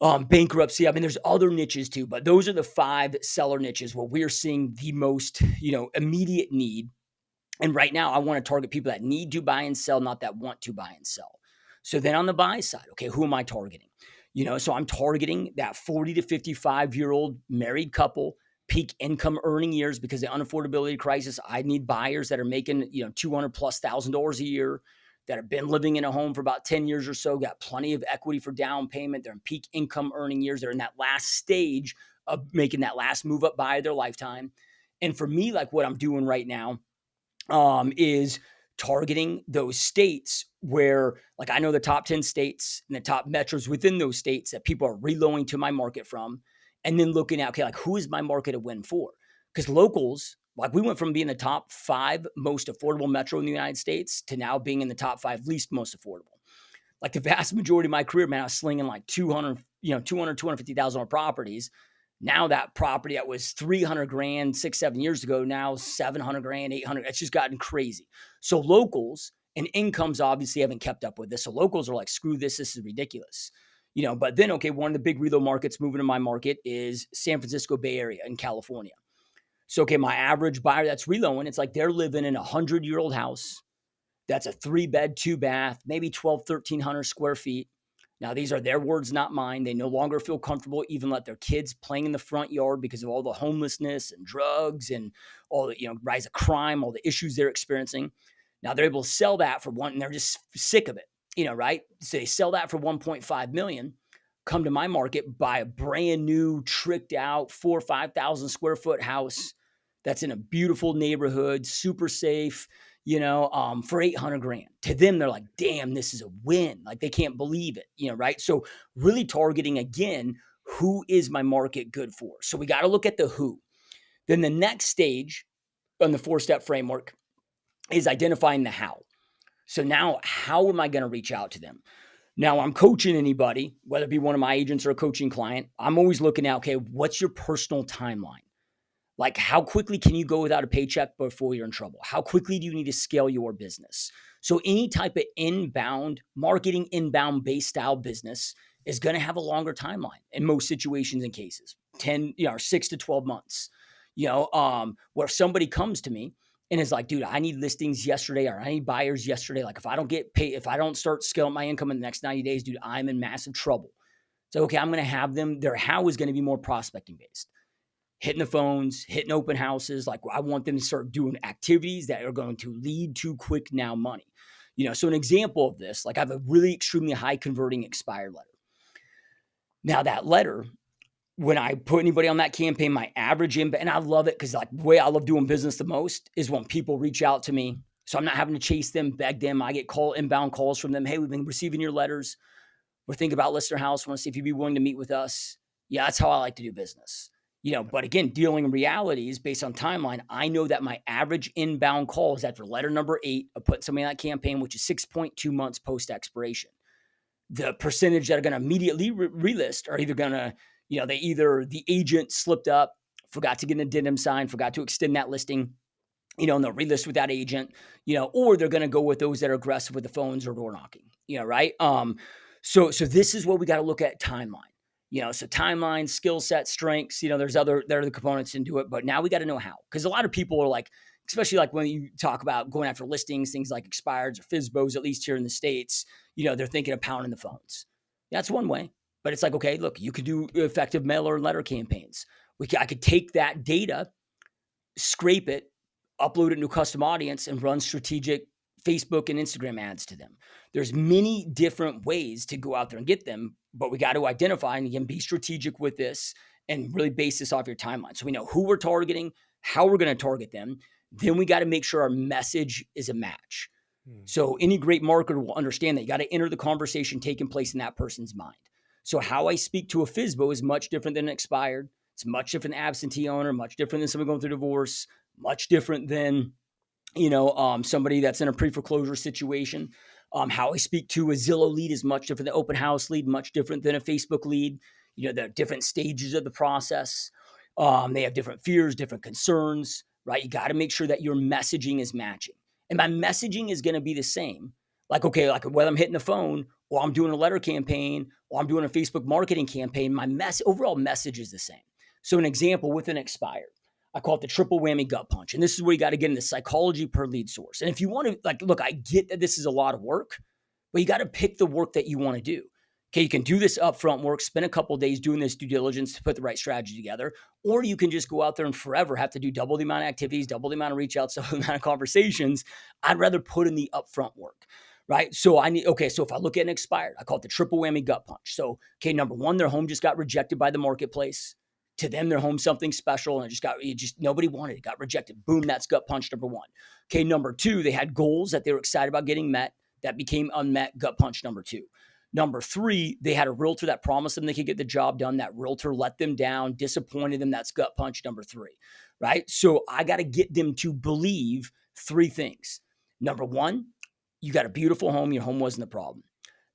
bankruptcy. There's other niches too, but those are the 5 seller niches where we're seeing the most, immediate need. And right now I want to target people that need to buy and sell, not that want to buy and sell. So then on the buy side, okay, who am I targeting? So I'm targeting that 40 to 55-year-old married couple, peak income earning years, because the unaffordability crisis, I need buyers that are making, $200,000+ a year, that have been living in a home for about 10 years or so, got plenty of equity for down payment. They're in peak income earning years. They're in that last stage of making that last move up buy of their lifetime. And for me, like what I'm doing right now, is targeting those states where, like, I know the top 10 states and the top metros within those states that people are reloading to my market from, and then looking at, okay, like, who is my market to win for? Because locals, like, we went from being the top 5 most affordable metro in the United States to now being in the top 5 least most affordable. Like the vast majority of my career, man, I was slinging like 250,000 properties. Now that property that was 300 grand 6-7 years ago, now 700 grand, 800. It's just gotten crazy. So locals and incomes obviously haven't kept up with this. So locals are like, screw this. This is ridiculous. But then, okay, one of the big relo markets moving to my market is San Francisco Bay Area in California. So, okay, my average buyer that's reloading, it's like they're living in a 100-year-old house. That's a 3-bed, 2-bath, maybe 1,300 square feet. Now, these are their words, not mine. They no longer feel comfortable even let their kids playing in the front yard because of all the homelessness and drugs and all the, rise of crime, all the issues they're experiencing. Now they're able to sell that for one, and they're just sick of it, right? So they sell that for 1.5 million, come to my market, buy a brand new, tricked out 4,000 or 5,000 square foot house that's in a beautiful neighborhood, super safe, for 800 grand. To them, they're like, damn, this is a win. Like they can't believe it, right? So really targeting again, who is my market good for? So we got to look at the who. Then the next stage on the 4-step framework is identifying the how. So now, how am I going to reach out to them? Now, I'm coaching anybody, whether it be one of my agents or a coaching client. I'm always looking at, okay, what's your personal timeline? Like, how quickly can you go without a paycheck before you're in trouble? How quickly do you need to scale your business? So any type of inbound marketing, inbound based style business is going to have a longer timeline in most situations and cases, 10, 6 to 12 months, where somebody comes to me and is like, dude, I need listings yesterday, or I need buyers yesterday. Like if I don't get paid, if I don't start scaling my income in the next 90 days, dude, I'm in massive trouble. So, okay, I'm going to have them, their how is going to be more prospecting based, hitting the phones, hitting open houses. Like I want them to start doing activities that are going to lead to quick now money. So an example of this, like I have a really extremely high converting expired letter. Now that letter, when I put anybody on that campaign, my average inbound, and I love it because like the way I love doing business the most is when people reach out to me. So I'm not having to chase them, beg them. I get inbound calls from them. Hey, we've been receiving your letters. We're thinking about listing our house. Want to see if you'd be willing to meet with us. Yeah, that's how I like to do business. But again, dealing in realities based on timeline, I know that my average inbound call is after letter number 8 of putting somebody on that campaign, which is 6.2 months post expiration. The percentage that are going to immediately relist are either going to, the agent slipped up, forgot to get an addendum signed, forgot to extend that listing, and they'll relist with that agent, or they're going to go with those that are aggressive with the phones or door knocking, right? So this is what we got to look at timeline. So timeline, skill set, strengths, there are the components into it, but now we got to know how, because a lot of people are like, especially like when you talk about going after listings, things like expireds or FSBOs, at least here in the States, they're thinking of pounding the phones. That's one way, but it's like, okay, look, you could do effective mail or letter campaigns. I could take that data, scrape it, upload it to a custom audience, and run strategic Facebook and Instagram ads to them. There's many different ways to go out there and get them, but we got to identify and again, be strategic with this and really base this off your timeline. So we know who we're targeting, how we're going to target them. Then we got to make sure our message is a match. So any great marketer will understand that you got to enter the conversation taking place in that person's mind. So how I speak to a FSBO is much different than an expired. It's much different than absentee owner, much different than someone going through divorce, much different than, somebody that's in a pre-foreclosure situation. How I speak to a Zillow lead is much different than open house lead, much different than a Facebook lead. There are different stages of the process. They have different fears, different concerns, right? You got to make sure that your messaging is matching. And my messaging is going to be the same. Like, okay, like whether I'm hitting the phone or I'm doing a letter campaign or I'm doing a Facebook marketing campaign, my overall message is the same. So an example with an expired, I call it the triple whammy gut punch. And this is where you got to get into psychology per lead source. And if you want to, like, look, I get that this is a lot of work, but you got to pick the work that you want to do. Okay, you can do this upfront work, spend a couple of days doing this due diligence to put the right strategy together, or you can just go out there and forever have to do double the amount of activities, double the amount of reach outs, double the amount of conversations. I'd rather put in the upfront work, right? So so if I look at an expired, I call it the triple whammy gut punch. So, okay, number one, their home just got rejected by the marketplace. To them, their home something special, and nobody wanted it, got rejected. Boom, that's gut punch number one. Okay, number two, they had goals that they were excited about getting met that became unmet, gut punch number two. Number three, they had a realtor that promised them they could get the job done. That realtor let them down, disappointed them. That's gut punch number three, right? So I got to get them to believe three things. Number one, you got a beautiful home. Your home wasn't the problem.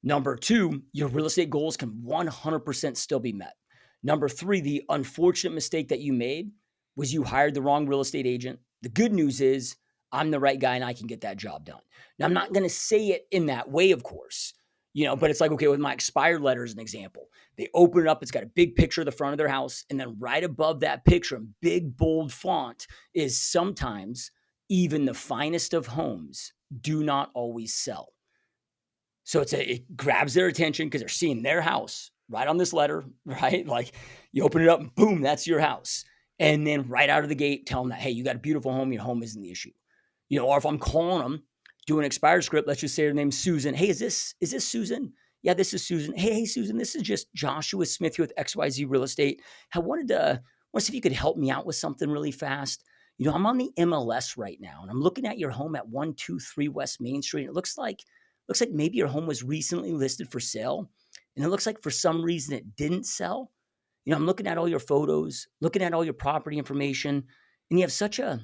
Number two, your real estate goals can 100% still be met. Number three, the unfortunate mistake that you made was you hired the wrong real estate agent. The good news is I'm the right guy and I can get that job done. Now, I'm not going to say it in that way, of course, but it's like, okay, with my expired letter as an example, they open it up. It's got a big picture of the front of their house. And then right above that picture in big, bold font is sometimes even the finest of homes do not always sell. So it grabs their attention because they're seeing their house right on this letter, right? Like you open it up and boom, that's your house. And then right out of the gate, tell them that, hey, you got a beautiful home. Your home isn't the issue. Or if I'm calling them, do an expired script, let's just say her name's Susan. Hey, is this Susan? Yeah, this is Susan. Hey, Susan, this is just Joshua Smith here with XYZ Real Estate. I want to see if you could help me out with something really fast. I'm on the MLS right now and I'm looking at your home at 123 West Main Street. And it looks like maybe your home was recently listed for sale. And it looks like for some reason it didn't sell. I'm looking at all your photos, looking at all your property information, and you have such a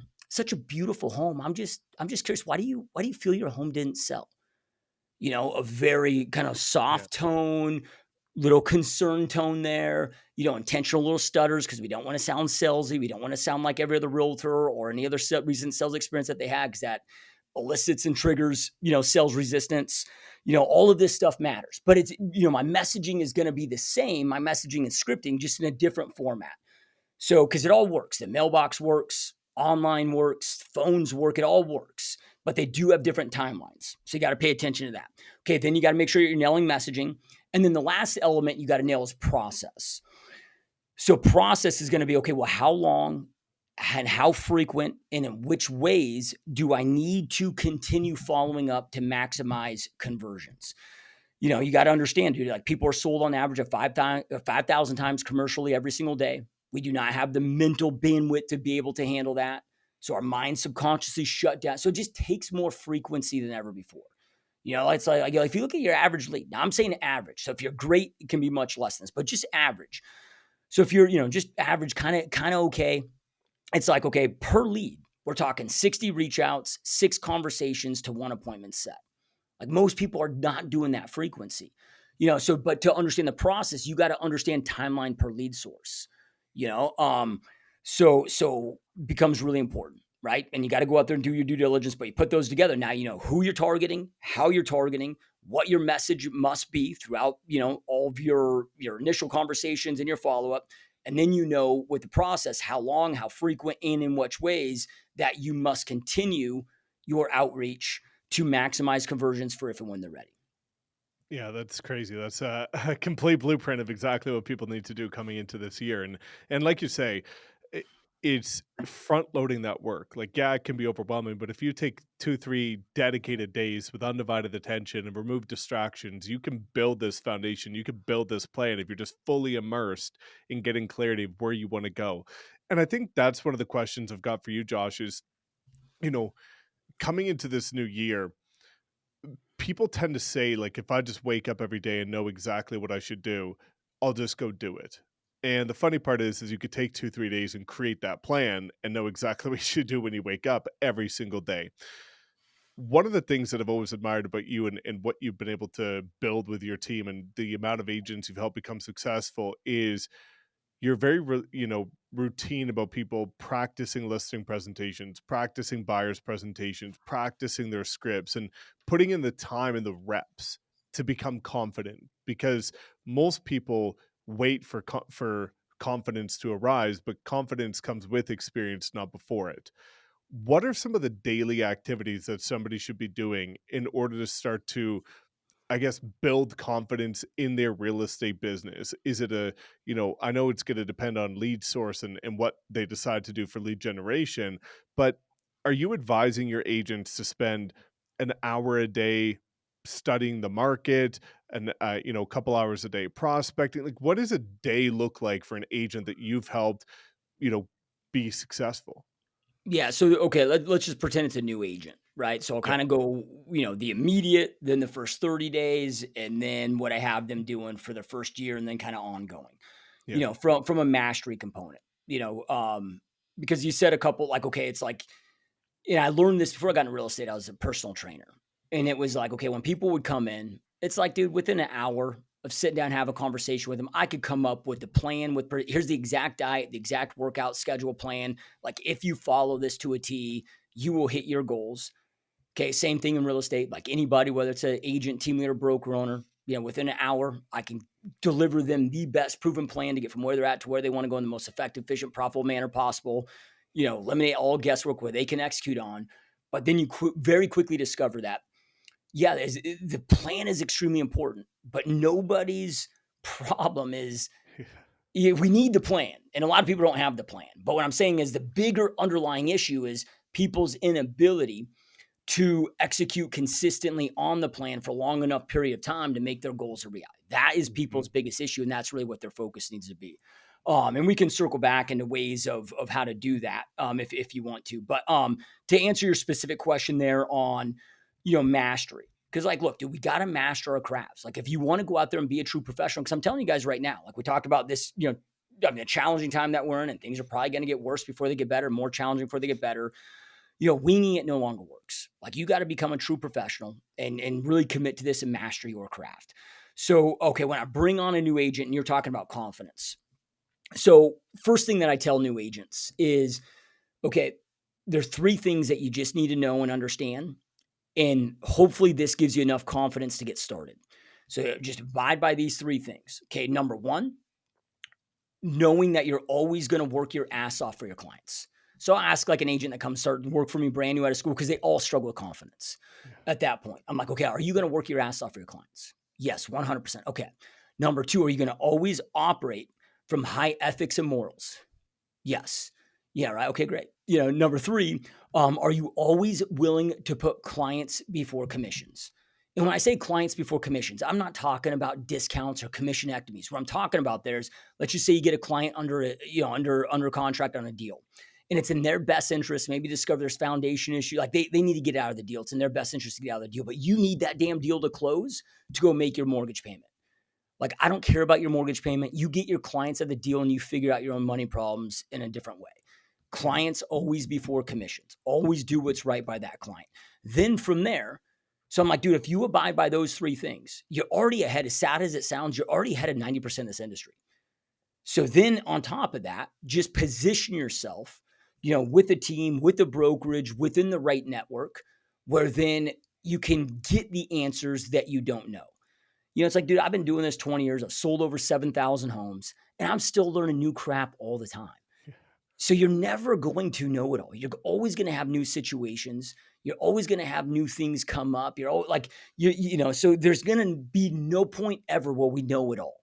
beautiful home. I'm just curious, why do you feel your home didn't sell? A very kind of Yeah. soft tone, little concern tone there, intentional little stutters because we don't want to sound salesy. We don't want to sound like every other realtor or any other recent sales experience that they had because that elicits and triggers, sales resistance. All of this stuff matters. But my messaging is going to be the same, my messaging and scripting, just in a different format. So, because it all works, the mailbox works, online works, phones work, it all works, but they do have different timelines. So, you got to pay attention to that. Okay, then you got to make sure you're nailing messaging. And then the last element you got to nail is process. So, process is going to be okay, well, how long and how frequent and in which ways do I need to continue following up to maximize conversions? You got to understand, dude, like people are sold on average of 5,000 times commercially every single day. We do not have the mental bandwidth to be able to handle that. So our mind subconsciously shut down. So it just takes more frequency than ever before. It's like if you look at your average lead, now I'm saying average. So if you're great, it can be much less than this, but just average. So if you're, just average, kind of okay, it's like, okay, per lead, we're talking 60 reach outs, 6 conversations to 1 appointment set. Like most people are not doing that frequency, so, but to understand the process, you got to understand timeline per lead source, you know, so becomes really important, right? And you got to go out there and do your due diligence, but you put those together. Now, you know who you're targeting, how you're targeting, what your message must be throughout, all of your initial conversations and your follow-up. And then, with the process, how long, how frequent, and in which ways that you must continue your outreach to maximize conversions for if and when they're ready. Yeah, that's crazy. That's a complete blueprint of exactly what people need to do coming into this year. And like you say, it, it's front loading that work. Like, yeah, it can be overwhelming, but if you take 2, 3 dedicated days with undivided attention and remove distractions, you can build this foundation. You can build this plan if you're just fully immersed in getting clarity of where you want to go. And I think that's one of the questions I've got for you, Josh, is, you know, coming into this new year, people tend to say, like, if I just wake up every day and know exactly what I should do, I'll just go do it. And the funny part is you could take 2, 3 days and create that plan and know exactly what you should do when you wake up every single day. One of the things that I've always admired about you and what you've been able to build with your team and the amount of agents you've helped become successful is you're very routine about people practicing listing presentations, practicing buyers presentations, practicing their scripts, and putting in the time and the reps to become confident, because most people wait for confidence to arise, but confidence comes with experience, not before it. What are some of the daily activities that somebody should be doing in order to start to, I guess, build confidence in their real estate business? Is it I know it's going to depend on lead source and what they decide to do for lead generation, but are you advising your agents to spend an hour a day studying the market and, a couple hours a day prospecting? Like, what does a day look like for an agent that you've helped, you know, be successful? Yeah. So, okay, let's just pretend it's a new agent, right? So I'll Yeah. kind of go, the immediate, then the first 30 days, and then what I have them doing for the first year, and then kind of ongoing, Yeah. from a mastery component, because you said a couple, like, okay, it's like, I learned this before I got into real estate. I was a personal trainer. And it was like, okay, when people would come in, it's like, dude, within an hour of sitting down, have a conversation with them, I could come up with the plan here's the exact diet, the exact workout schedule plan. Like, if you follow this to a T, you will hit your goals. Okay, same thing in real estate. Like anybody, whether it's an agent, team leader, broker, owner, within an hour, I can deliver them the best proven plan to get from where they're at to where they want to go in the most effective, efficient, profitable manner possible. Eliminate all guesswork where they can execute on. But then you very quickly discover that, yeah, the plan is extremely important, but nobody's problem is, yeah, we need the plan. And a lot of people don't have the plan. But what I'm saying is the bigger underlying issue is people's inability to execute consistently on the plan for a long enough period of time to make their goals a reality. That is Mhm. people's biggest issue, and that's really what their focus needs to be. And we can circle back into ways of how to do that, if you want to. But to answer your specific question there on, mastery, because like, look, dude, we got to master our crafts. Like, if you want to go out there and be a true professional, because I'm telling you guys right now, like we talked about this, a challenging time that we're in, and things are probably going to get worse before they get better, more challenging before they get better. Winging it no longer works. Like, you got to become a true professional and really commit to this and master your craft. So, okay, when I bring on a new agent and you're talking about confidence. So, first thing that I tell new agents is, okay, there's three things that you just need to know and understand. And hopefully this gives you enough confidence to get started. So just abide by these three things. Okay, number one, knowing that you're always going to work your ass off for your clients. So I ask like an agent that comes start work for me brand new out of school, because they all struggle with confidence Yeah. at that point. I'm like, okay, are you going to work your ass off for your clients? Yes, 100%. Okay. Number two, are you going to always operate from high ethics and morals? Yes. Yeah, right. Okay, great. Number three, are you always willing to put clients before commissions? And when I say clients before commissions, I'm not talking about discounts or commission ectomies. What I'm talking about there is, let's just say you get a client under contract on a deal, and it's in their best interest. Maybe discover there's foundation issue, like they need to get out of the deal. It's in their best interest to get out of the deal, but you need that damn deal to close to go make your mortgage payment. Like, I don't care about your mortgage payment. You get your clients at the deal and you figure out your own money problems in a different way. Yeah. Clients always before commissions. Always do what's right by that client. Then from there, so I'm like, dude, if you abide by those three things, you're already ahead. As sad as it sounds, you're already ahead of 90% of this industry. So then on top of that, just position yourself, with a team, with a brokerage, within the right network, where then you can get the answers that you don't know. It's like, dude, I've been doing this 20 years. I've sold over 7,000 homes, and I'm still learning new crap all the time. Yeah. So you're never going to know it all. You're always going to have new situations. You're always going to have new things come up. You're always, like, so there's going to be no point ever where we know it all.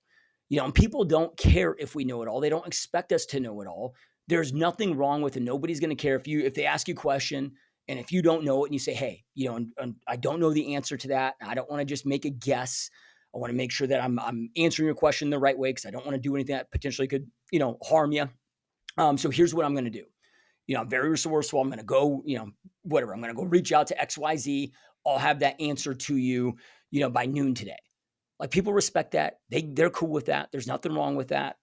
And people don't care if we know it all. They don't expect us to know it all. There's nothing wrong with it. Nobody's going to care if they ask you a question, and if you don't know it and you say, hey, and I don't know the answer to that. I don't want to just make a guess. I want to make sure that I'm answering your question the right way, because I don't want to do anything that potentially could, harm you. So here's what I'm going to do. I'm very resourceful. I'm going to go, whatever. I'm going to go reach out to XYZ. I'll have that answer to you, by noon today. Like, people respect that. They're cool with that. There's nothing wrong with that.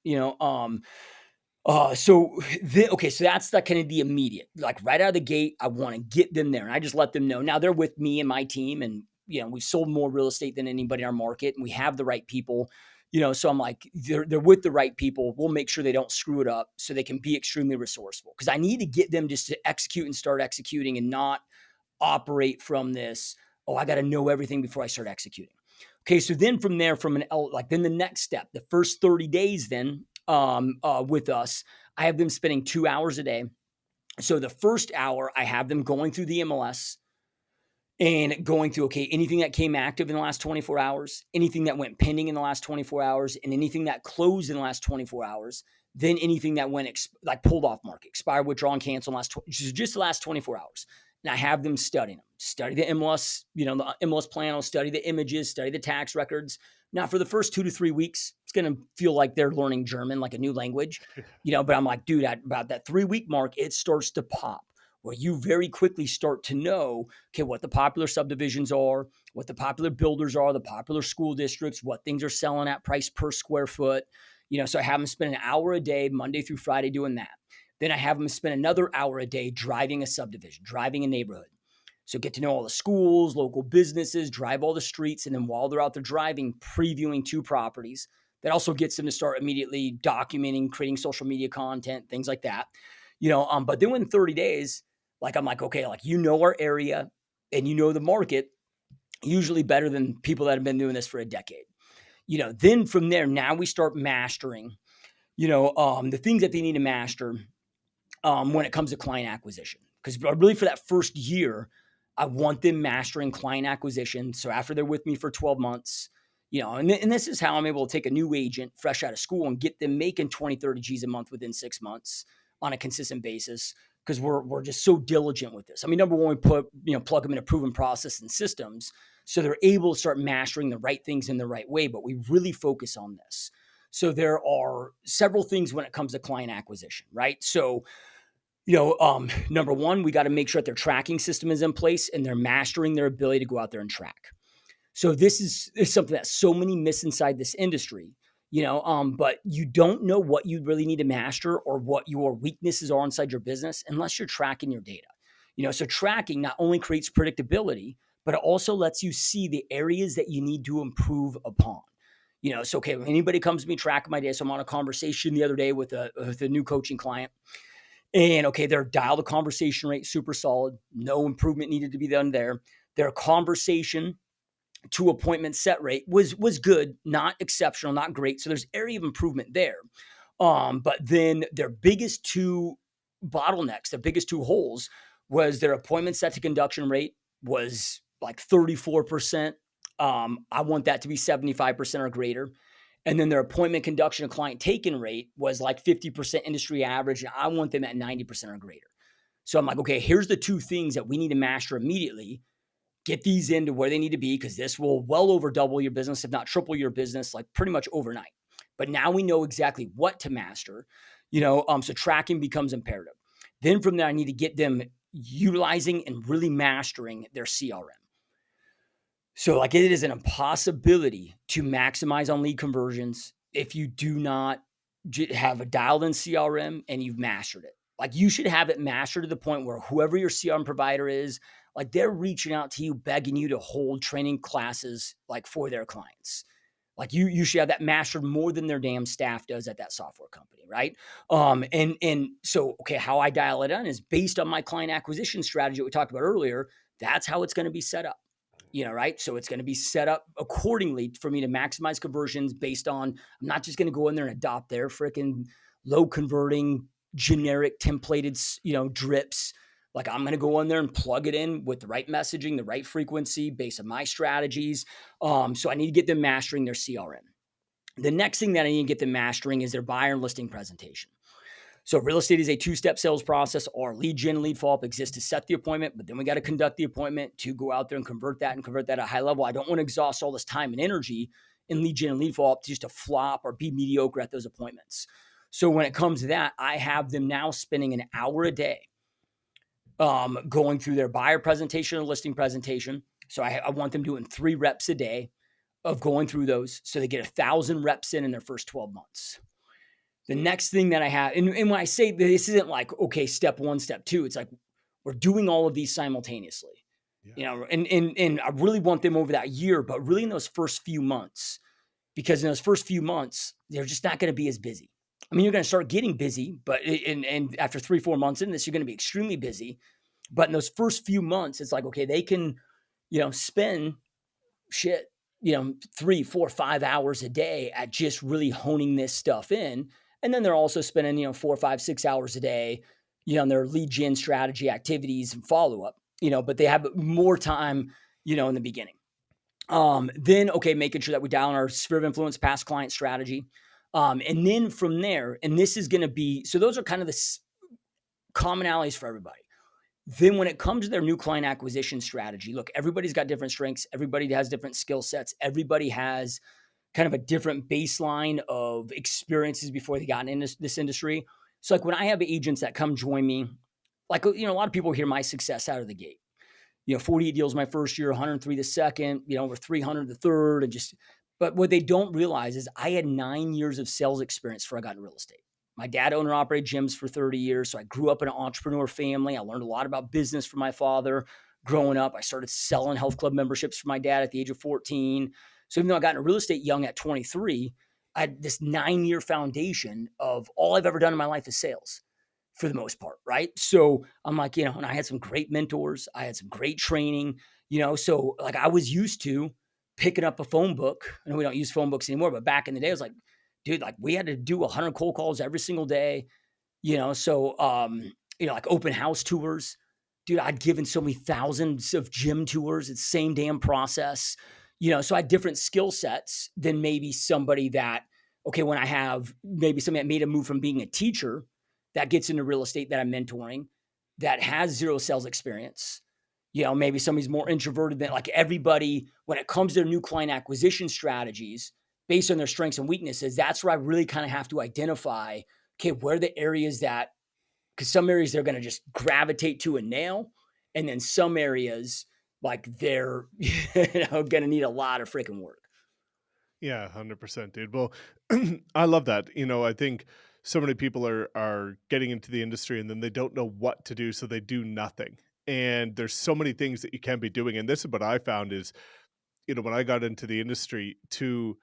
Okay, so that's the kind of the immediate, like right out of the gate. I want to get them there, and I just let them know. Now they're with me and my team, and we've sold more real estate than anybody in our market, and we have the right people. So I'm like, they're with the right people. We'll make sure they don't screw it up, so they can be extremely resourceful. Because I need to get them just to execute and start executing, and not operate from this. Oh, I got to know everything before I start executing. Okay, so then from there, then the next step, the first 30 days, then with us, I have them spending 2 hours a day. So the first hour, I have them going through the MLS and going through, okay, anything that came active in the last 24 hours, anything that went pending in the last 24 hours, and anything that closed in the last 24 hours, then anything that went like pulled off market, expired, withdrawn, and canceled in the last just the last 24 hours. And I have them studying them, study the MLS, the MLS plan, I'll study the images, study the tax records. Now, for the first 2 to 3 weeks, it's going to feel like they're learning German, like a new language, but I'm like, dude, at about that 3-week mark, it starts to pop, where you very quickly start to know, okay, what the popular subdivisions are, what the popular builders are, the popular school districts, what things are selling at price per square foot. So I have them spend an hour a day, Monday through Friday, doing that. Then I have them spend another hour a day driving a subdivision, driving a neighborhood. So get to know all the schools, local businesses, drive all the streets. And then while they're out there driving, previewing 2 properties. That also gets them to start immediately documenting, creating social media content, things like that. But then within 30 days, Like, I'm like, okay, like, you know our area and you know the market usually better than people that have been doing this for a decade. Then from there, now we start mastering, the things that they need to master when it comes to client acquisition. Because really, for that first year, I want them mastering client acquisition. So after they're with me for 12 months, and this is how I'm able to take a new agent fresh out of school and get them making 20, 30 G's a month within 6 months on a consistent basis. Because we're just so diligent with this. I mean, number one, we plug them in a proven process and systems, so they're able to start mastering the right things in the right way. But we really focus on this. So there are several things when it comes to client acquisition, right? So number one, we got to make sure that their tracking system is in place and they're mastering their ability to go out there and track. So this is something that so many miss inside this industry, but you don't know what you really need to master or what your weaknesses are inside your business unless you're tracking your data. So tracking not only creates predictability, but it also lets you see the areas that you need to improve upon. So okay, when anybody comes to me tracking my data, so I'm on a conversation the other day with a new coaching client. And okay, their dial to conversation rate super solid. No improvement needed to be done there. Their conversation to appointment set rate was good, not exceptional, not great. So there's area of improvement there. But then their biggest two bottlenecks, their biggest two holes was their appointment set to conduction rate was like 34%. I want that to be 75% or greater. And then their appointment conduction and client taken rate was like 50% industry average. And I want them at 90% or greater. So I'm like, okay, here's the two things that we need to master immediately. Get these into where they need to be, because this will well over double your business, if not triple your business, like pretty much overnight. But now we know exactly what to master, so tracking becomes imperative. Then from there, I need to get them utilizing and really mastering their CRM. So like, it is an impossibility to maximize on lead conversions if you do not have a dialed in CRM and you've mastered it. Like, you should have it mastered to the point where whoever your CRM provider is, like, they're reaching out to you, begging you to hold training classes like for their clients. Like, you should have that mastered more than their damn staff does at that software company, right? And so okay, how I dial it in is based on my client acquisition strategy that we talked about earlier. That's how it's going to be set up. Right? So it's going to be set up accordingly for me to maximize conversions based on, I'm not just going to go in there and adopt their freaking low converting generic templated, drips. Like, I'm going to go in there and plug it in with the right messaging, the right frequency based on my strategies. So I need to get them mastering their CRM. The next thing that I need to get them mastering is their buyer and listing presentation. So real estate is a two-step sales process. Our lead gen, lead follow-up exists to set the appointment, but then we got to conduct the appointment to go out there and convert that at a high level. I don't want to exhaust all this time and energy in lead gen and lead follow-up just to flop or be mediocre at those appointments. So when it comes to that, I have them now spending an hour a day going through their buyer presentation and listing presentation. So I want them doing 3 reps a day of going through those, so they get 1,000 reps in their first 12 months. The next thing that I have, and when I say this isn't like, okay, step 1, step 2, it's like we're doing all of these simultaneously, and I really want them over that year, but really in those first few months, because in those first few months, they're just not going to be as busy. I mean, you're going to start getting busy, but and after 3, 4 months in this, you're going to be extremely busy. But in those first few months, it's like, okay, they can, spend 3, 4, 5 hours a day at just really honing this stuff in. And then they're also spending, 4, 5, 6 hours a day, on their lead gen strategy activities and follow-up, but they have more time, in the beginning. Then, okay, making sure that we dial in our sphere of influence past client strategy. And then from there, and this is going to be, so those are kind of the commonalities for everybody. Then when it comes to their new client acquisition strategy, look, everybody's got different strengths. Everybody has different skill sets. Everybody has kind of a different baseline of experiences before they got into this industry. So like, when I have agents that come join me, like, a lot of people hear my success out of the gate. 48 deals my first year, 103 the second, over 300 the third, but what they don't realize is I had 9 years of sales experience before I got into real estate. My dad owned and operated gyms for 30 years. So I grew up in an entrepreneur family. I learned a lot about business from my father growing up. I started selling health club memberships for my dad at the age of 14. So even though I got into real estate young at 23, I had this 9-year foundation of all I've ever done in my life is sales. for the most part, right? So I'm like, and I had some great mentors, I had some great training, so like I was used to picking up a phone book. I know we don't use phone books anymore, but back in the day, I was like, dude, like we had to do 100 cold calls every single day, so like open house tours. Dude, I'd given so many thousands of gym tours. It's the same damn process. So I had different skill sets than maybe somebody that, okay, when I have maybe somebody that made a move from being a teacher that gets into real estate that I'm mentoring, that has zero sales experience. Maybe somebody's more introverted than like everybody when it comes to new client acquisition strategies based on their strengths and weaknesses. That's where I really kind of have to identify, okay, where are the areas that, because some areas they're going to just gravitate to a nail. And then some areas, like they're going to need a lot of freaking work. Yeah, 100%, dude. Well, I love that. I think so many people are getting into the industry and then they don't know what to do, so they do nothing. And there's so many things that you can be doing. And this is what I found is, when I got into the industry, to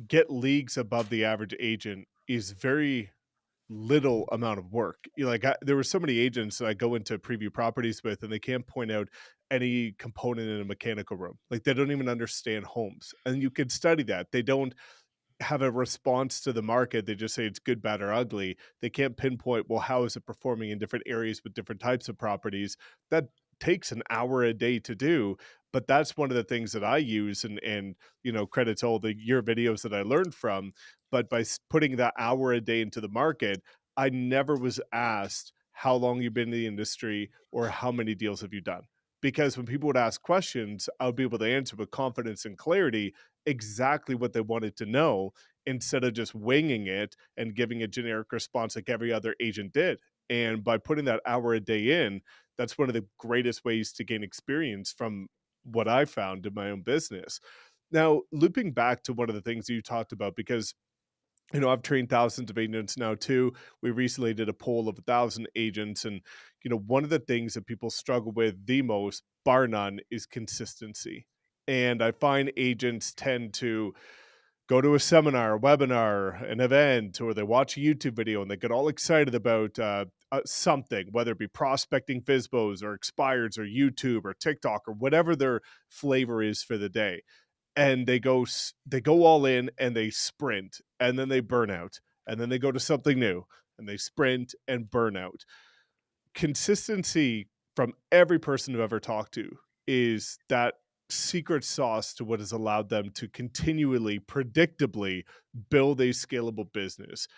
get leagues above the average agent is very little amount of work. There were so many agents that I go into preview properties with, and they can't point out any component in a mechanical room. Like they don't even understand homes, and you could study that. They don't have a response to the market. They just say it's good, bad, or ugly. They can't pinpoint, well, how is it performing in different areas with different types of properties? That takes an hour a day to do. But that's one of the things that I use, and credits all the your videos that I learned from. But by putting that hour a day into the market, I never was asked how long you've been in the industry or how many deals have you done. Because when people would ask questions, I would be able to answer with confidence and clarity exactly what they wanted to know, instead of just winging it and giving a generic response like every other agent did. And by putting that hour a day in, that's one of the greatest ways to gain experience from what I found in my own business. Now, looping back to one of the things you talked about, because I've trained thousands of agents now too. We recently did a poll of 1,000 agents, and one of the things that people struggle with the most, bar none, is consistency. And I find agents tend to go to a seminar, a webinar, an event, or they watch a YouTube video and they get all excited about something, whether it be prospecting FISBOs or expireds or YouTube or TikTok or whatever their flavor is for the day, and they go all in and they sprint, and then they burn out, and then they go to something new and they sprint and burn out. Consistency, from every person I've ever talked to, is that secret sauce to what has allowed them to continually, predictably build a scalable business.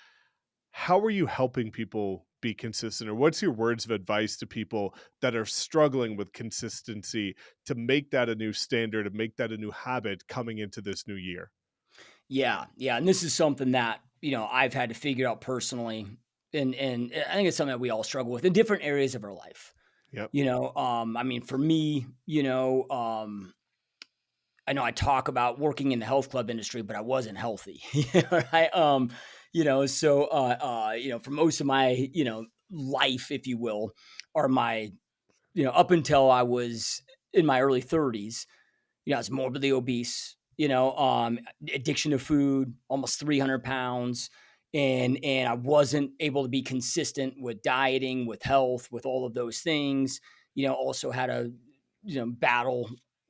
How are you helping people be consistent, or what's your words of advice to people that are struggling with consistency to make that a new standard and make that a new habit coming into this new year? Yeah. Yeah. And this is something that, I've had to figure out personally. And I think it's something that we all struggle with in different areas of our life. Yep. I mean, for me, I know I talk about working in the health club industry, but I wasn't healthy. Right? So for most of my, life, if you will, or my, up until I was in my early 30s, I was morbidly obese, addiction to food, almost 300 pounds. And I wasn't able to be consistent with dieting, with health, with all of those things. Also had a, battle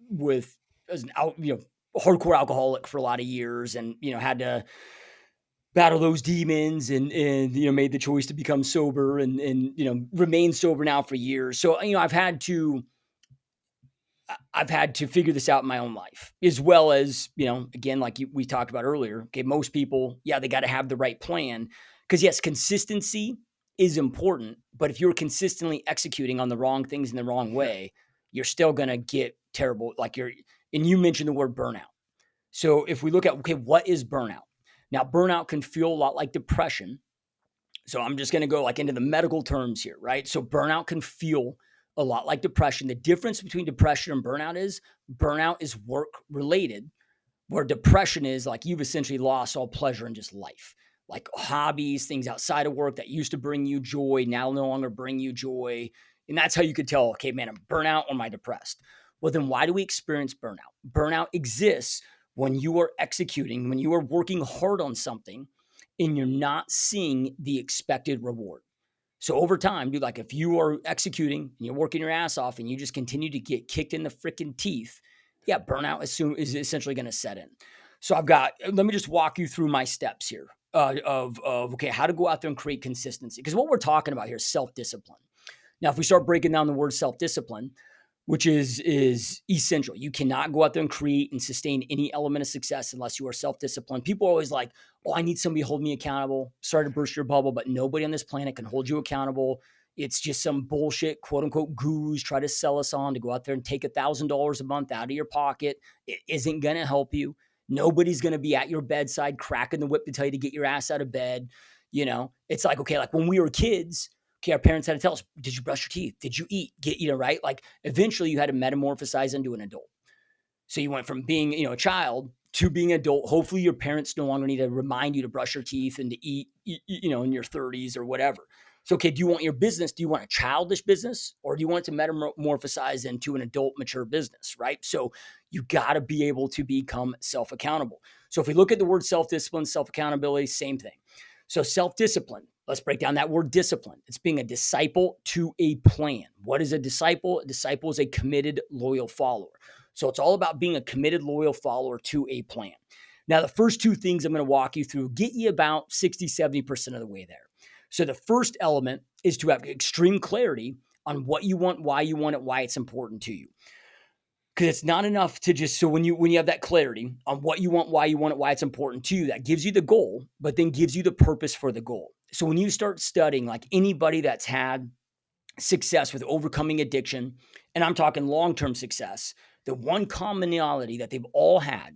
with as an out, hardcore alcoholic for a lot of years, and, had to battle those demons, and, made the choice to become sober, and, remain sober now for years. So, I've had to figure this out in my own life, as well as, again, like we talked about earlier. Okay, most people, yeah, they got to have the right plan, because yes, consistency is important. But if you're consistently executing on the wrong things in the wrong Yeah. way, you're still going to get terrible. And you mentioned the word burnout. So if we look at, okay, what is burnout? Now, burnout can feel a lot like depression. So I'm just going to go like into the medical terms here, right? So burnout can feel a lot like depression. The difference between depression and burnout is work related, where depression is like you've essentially lost all pleasure in just life. Like hobbies, things outside of work that used to bring you joy now no longer bring you joy. And that's how you could tell, okay, man, I'm burnout or am I depressed? Well, then why do we experience burnout? Burnout exists when you are executing, when you are working hard on something and you're not seeing the expected reward. So over time, dude, like if you are executing and you're working your ass off and you just continue to get kicked in the freaking teeth, yeah, burnout is essentially going to set in. So let me just walk you through my steps here of okay, how to go out there and create consistency. Because what we're talking about here is self-discipline. Now, if we start breaking down the word self-discipline, which is essential. You cannot go out there and create and sustain any element of success unless you are self-disciplined. People are always like, oh, I need somebody to hold me accountable. Sorry to burst your bubble, but nobody on this planet can hold you accountable. It's just some bullshit, quote unquote, gurus try to sell us on to go out there and take $1,000 a month out of your pocket. It isn't going to help you. Nobody's going to be at your bedside cracking the whip to tell you to get your ass out of bed. It's like, okay, like when we were kids, okay, our parents had to tell us, did you brush your teeth? Did you eat? Right? Like eventually you had to metamorphosize into an adult. So you went from being, a child to being an adult. Hopefully your parents no longer need to remind you to brush your teeth and to eat, in your 30s or whatever. So, okay, do you want your business? Do you want a childish business or do you want it to metamorphosize into an adult, mature business, right? So you got to be able to become self-accountable. So if we look at the word self-discipline, self-accountability, same thing. So self-discipline, let's break down that word discipline. It's being a disciple to a plan. What is a disciple? A disciple is a committed, loyal follower. So it's all about being a committed, loyal follower to a plan. Now, the first two things I'm going to walk you through get you about 60, 70% of the way there. So the first element is to have extreme clarity on what you want, why it's important to you. Because it's not enough to just, so when you have that clarity on what you want, why it's important to you, that gives you the goal, but then gives you the purpose for the goal. So when you start studying, like anybody that's had success with overcoming addiction, and I'm talking long-term success, the one commonality that they've all had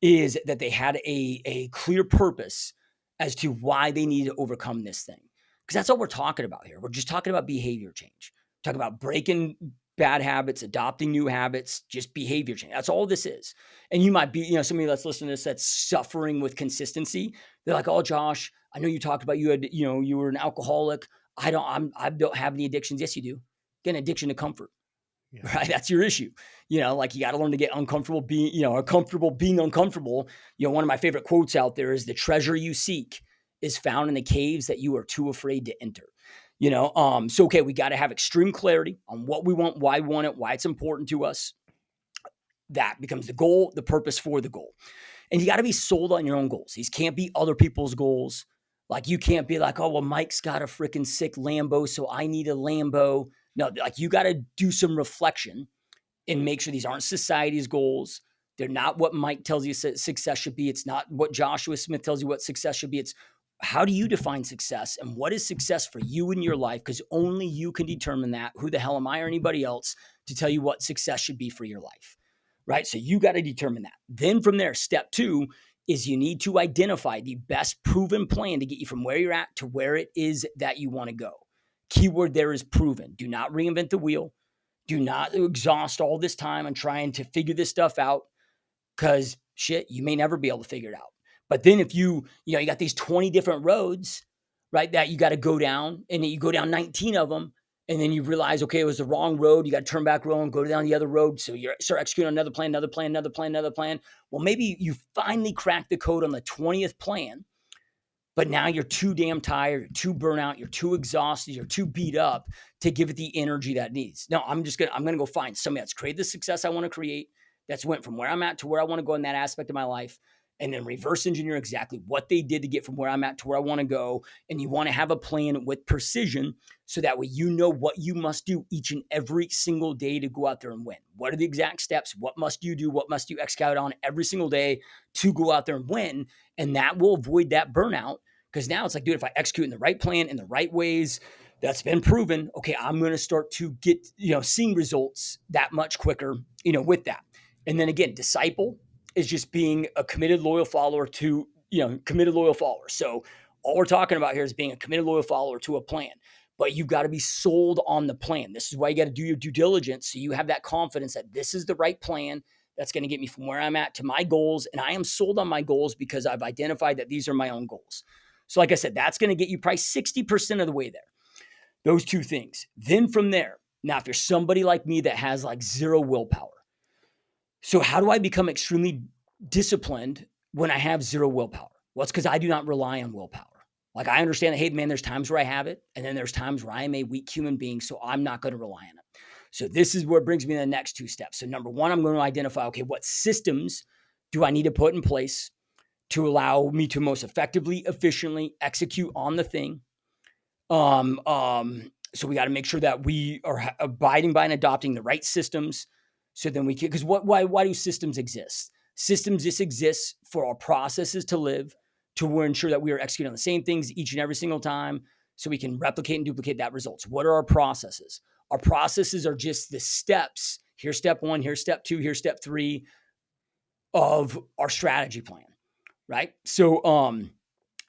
is that they had a clear purpose as to why they needed to overcome this thing. Because that's all we're talking about here. We're just talking about behavior change, talking about breaking bad habits, adopting new habits, just behavior change. That's all this is. And you might be, somebody that's listening to this that's suffering with consistency. They're like, oh, Josh, I know you talked about you were an alcoholic. I don't have any addictions. Yes, you do. Get an addiction to comfort. Yeah. Right. That's your issue. Like you got to learn to get uncomfortable being, comfortable being uncomfortable. One of my favorite quotes out there is the treasure you seek is found in the caves that you are too afraid to enter. So, okay, we got to have extreme clarity on what we want, why we want it, why it's important to us. That becomes the goal, the purpose for the goal. And you got to be sold on your own goals. These can't be other people's goals. Like you can't be like, oh, well, Mike's got a freaking sick Lambo, so I need a Lambo. No, like you got to do some reflection and make sure these aren't society's goals. They're not what Mike tells you success should be. It's not what Joshua Smith tells you what success should be. It's how do you define success and what is success for you in your life? Because only you can determine that. Who the hell am I or anybody else to tell you what success should be for your life? Right? So you got to determine that. Then from there, step 2 is you need to identify the best proven plan to get you from where you're at to where it is that you want to go. Keyword there is proven. Do not reinvent the wheel. Do not exhaust all this time on trying to figure this stuff out because shit, you may never be able to figure it out. But then if you got these 20 different roads, right, that you got to go down and you go down 19 of them and then you realize, okay, it was the wrong road. You got to turn back road and go down the other road. So you start executing another plan. Well, maybe you finally crack the code on the 20th plan, but now you're too damn tired, you're too burnt out, you're too exhausted, you're too beat up to give it the energy that it needs. No, I'm going to go find somebody that's created the success I want to create, that's went from where I'm at to where I want to go in that aspect of my life, and then reverse engineer exactly what they did to get from where I'm at to where I want to go. And you want to have a plan with precision so that way you know what you must do each and every single day to go out there and win. What are the exact steps? What must you do? What must you execute on every single day to go out there and win? And that will avoid that burnout. Because now it's like, dude, if I execute in the right plan, in the right ways, that's been proven, okay, I'm going to start to get, seeing results that much quicker, with that. And then again, disciple is just being a committed, loyal follower to, So all we're talking about here is being a committed, loyal follower to a plan. But you've got to be sold on the plan. This is why you got to do your due diligence so you have that confidence that this is the right plan that's going to get me from where I'm at to my goals. And I am sold on my goals because I've identified that these are my own goals. So like I said, that's going to get you probably 60% of the way there. Those two things. Then from there, now if you're somebody like me that has like zero willpower, so how do I become extremely disciplined when I have zero willpower? Well, it's because I do not rely on willpower. Like I understand that, hey, man, there's times where I have it, and then there's times where I am a weak human being, so I'm not going to rely on it. So this is what brings me to the next two steps. So number one, I'm going to identify, okay, what systems do I need to put in place to allow me to most effectively, efficiently execute on the thing. So we got to make sure that we are abiding by and adopting the right systems. So then we can, because why do systems exist? Systems just exist for our processes to live, to ensure that we are executing on the same things each and every single time, so we can replicate and duplicate that results. What are our processes? Our processes are just the steps. Here's step one. Here's step two. Here's step three of our strategy plan, right? So,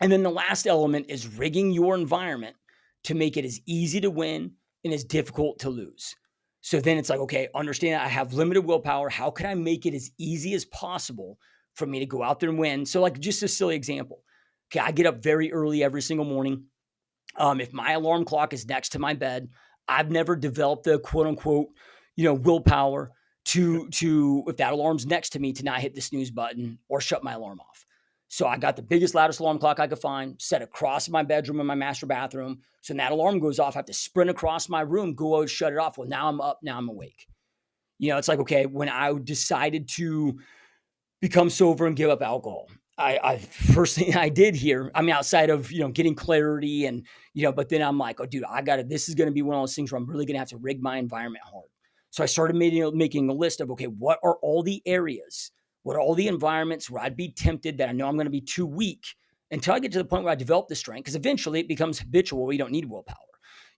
and then the last element is rigging your environment to make it as easy to win and as difficult to lose. So then it's like, okay, understand I have limited willpower. How can I make it as easy as possible for me to go out there and win? So, like, just a silly example. Okay, I get up very early every single morning. If my alarm clock is next to my bed, I've never developed the quote unquote, willpower to if that alarm's next to me to not hit the snooze button or shut my alarm off. So I got the biggest, loudest alarm clock I could find, set across my bedroom and my master bathroom. So when that alarm goes off, I have to sprint across my room, go out, shut it off. Well, now I'm up, now I'm awake. It's like, okay, when I decided to become sober and give up alcohol. I first thing I did here, I mean, outside of, getting clarity and, but then I'm like, oh dude, this is going to be one of those things where I'm really going to have to rig my environment hard. So I started making a list of, okay, what are all the areas, what are all the environments where I'd be tempted that I know I'm going to be too weak until I get to the point where I develop the strength. Cause eventually it becomes habitual where you don't need willpower,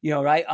right?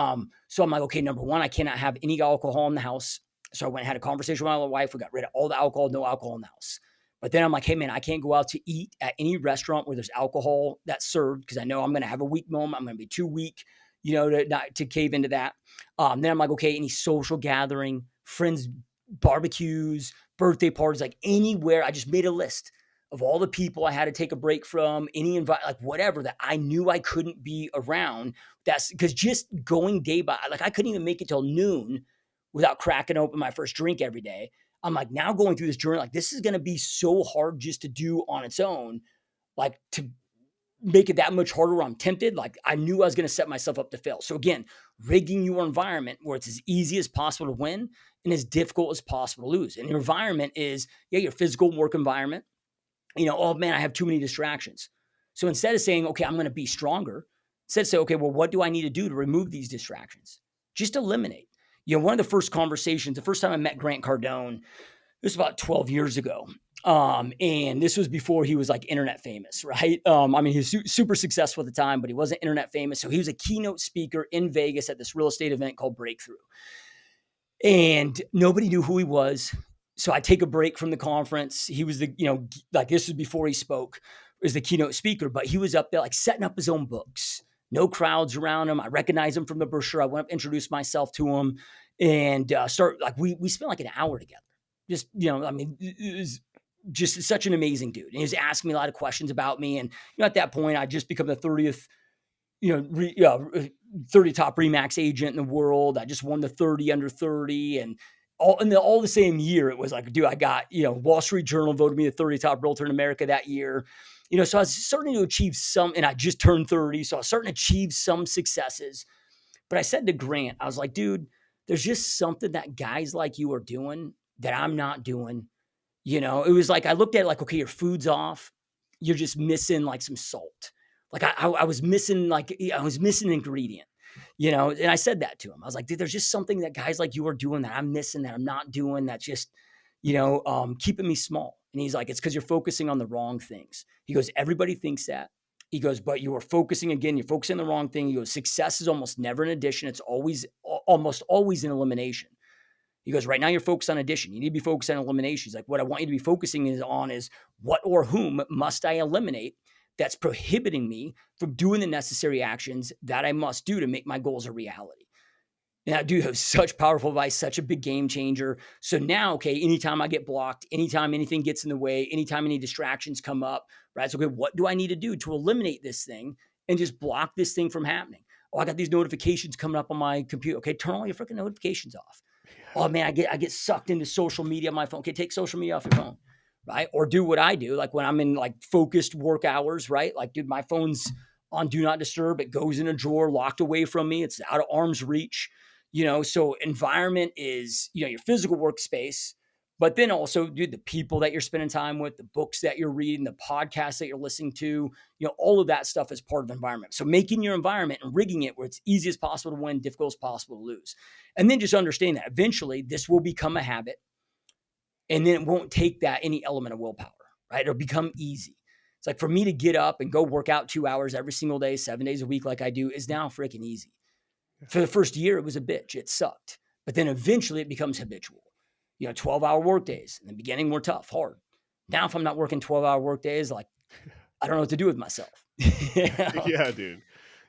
So I'm like, okay, number one, I cannot have any alcohol in the house. So I went and had a conversation with my wife. We got rid of all the alcohol, no alcohol in the house. But then I'm like, hey, man, I can't go out to eat at any restaurant where there's alcohol that's served because I know I'm going to have a weak moment. I'm going to be too weak, to cave into that. Then I'm like, okay, any social gathering, friends, barbecues, birthday parties, like anywhere. I just made a list of all the people I had to take a break from, like whatever that I knew I couldn't be around. That's because just going day by, like I couldn't even make it till noon without cracking open my first drink every day. I'm like, now going through this journey, like this is going to be so hard just to do on its own, like to make it that much harder where I'm tempted. Like I knew I was going to set myself up to fail. So again, rigging your environment where it's as easy as possible to win and as difficult as possible to lose. And your environment is, your physical work environment. Oh man, I have too many distractions. So instead of saying, okay, I'm going to be stronger, instead say, okay, well, what do I need to do to remove these distractions? Just eliminate. One of the first conversations, the first time I met Grant Cardone, it was about 12 years ago. And this was before he was like internet famous, right? I mean, he was super successful at the time, but he wasn't internet famous. So he was a keynote speaker in Vegas at this real estate event called Breakthrough. And nobody knew who he was. So I take a break from the conference. He was like this was before he spoke, as the keynote speaker, but he was up there like setting up his own books. No crowds around him. I recognized him from the brochure. I went up, introduced myself to him, and we spent like an hour together. Just, I mean, it was just such an amazing dude. And he was asking me a lot of questions about me. And, at that point, I just become the 30th, 30 top Remax agent in the world. I just won the 30 under 30 and all the same year. It was like, dude, I got, Wall Street Journal voted me the 30 top realtor in America that year. So I was starting to achieve and I just turned 30. So I was starting to achieve some successes. But I said to Grant, I was like, dude, there's just something that guys like you are doing that I'm not doing. It was like, I looked at it like, okay, your food's off. You're just missing like some salt. Like I was missing, I was missing an ingredient, and I said that to him. I was like, dude, there's just something that guys like you are doing that I'm missing, that I'm not doing. That's just, keeping me small. And he's like, it's because you're focusing on the wrong things. He goes, everybody thinks that. He goes, but you're focusing on the wrong thing. He goes, success is almost never an addition. It's almost always an elimination. He goes, right now you're focused on addition. You need to be focused on elimination. He's like, what I want you to be focusing on is what or whom must I eliminate that's prohibiting me from doing the necessary actions that I must do to make my goals a reality. And that dude has such powerful advice, such a big game changer. So now, okay, anytime I get blocked, anytime anything gets in the way, anytime any distractions come up, right? So, okay, what do I need to do to eliminate this thing and just block this thing from happening? Oh, I got these notifications coming up on my computer. Okay, turn all your freaking notifications off. Oh man, I get sucked into social media on my phone. Okay, take social media off your phone, right? Or do what I do, like when I'm in like focused work hours, right? Like, dude, my phone's on do not disturb. It goes in a drawer locked away from me. It's out of arm's reach. So environment is, your physical workspace, but then also, dude, the people that you're spending time with, the books that you're reading, the podcasts that you're listening to, all of that stuff is part of the environment. So making your environment and rigging it where it's easy as possible to win, difficult as possible to lose. And then just understand that eventually this will become a habit, and then it won't take that any element of willpower, right? It'll become easy. It's like for me to get up and go work out 2 hours every single day, 7 days a week, like I do, is now freaking easy. For the first year, it was a bitch. It sucked. But then eventually it becomes habitual. 12-hour work days. In the beginning were tough, hard. Now, if I'm not working 12-hour work days, like, I don't know what to do with myself. Yeah, dude.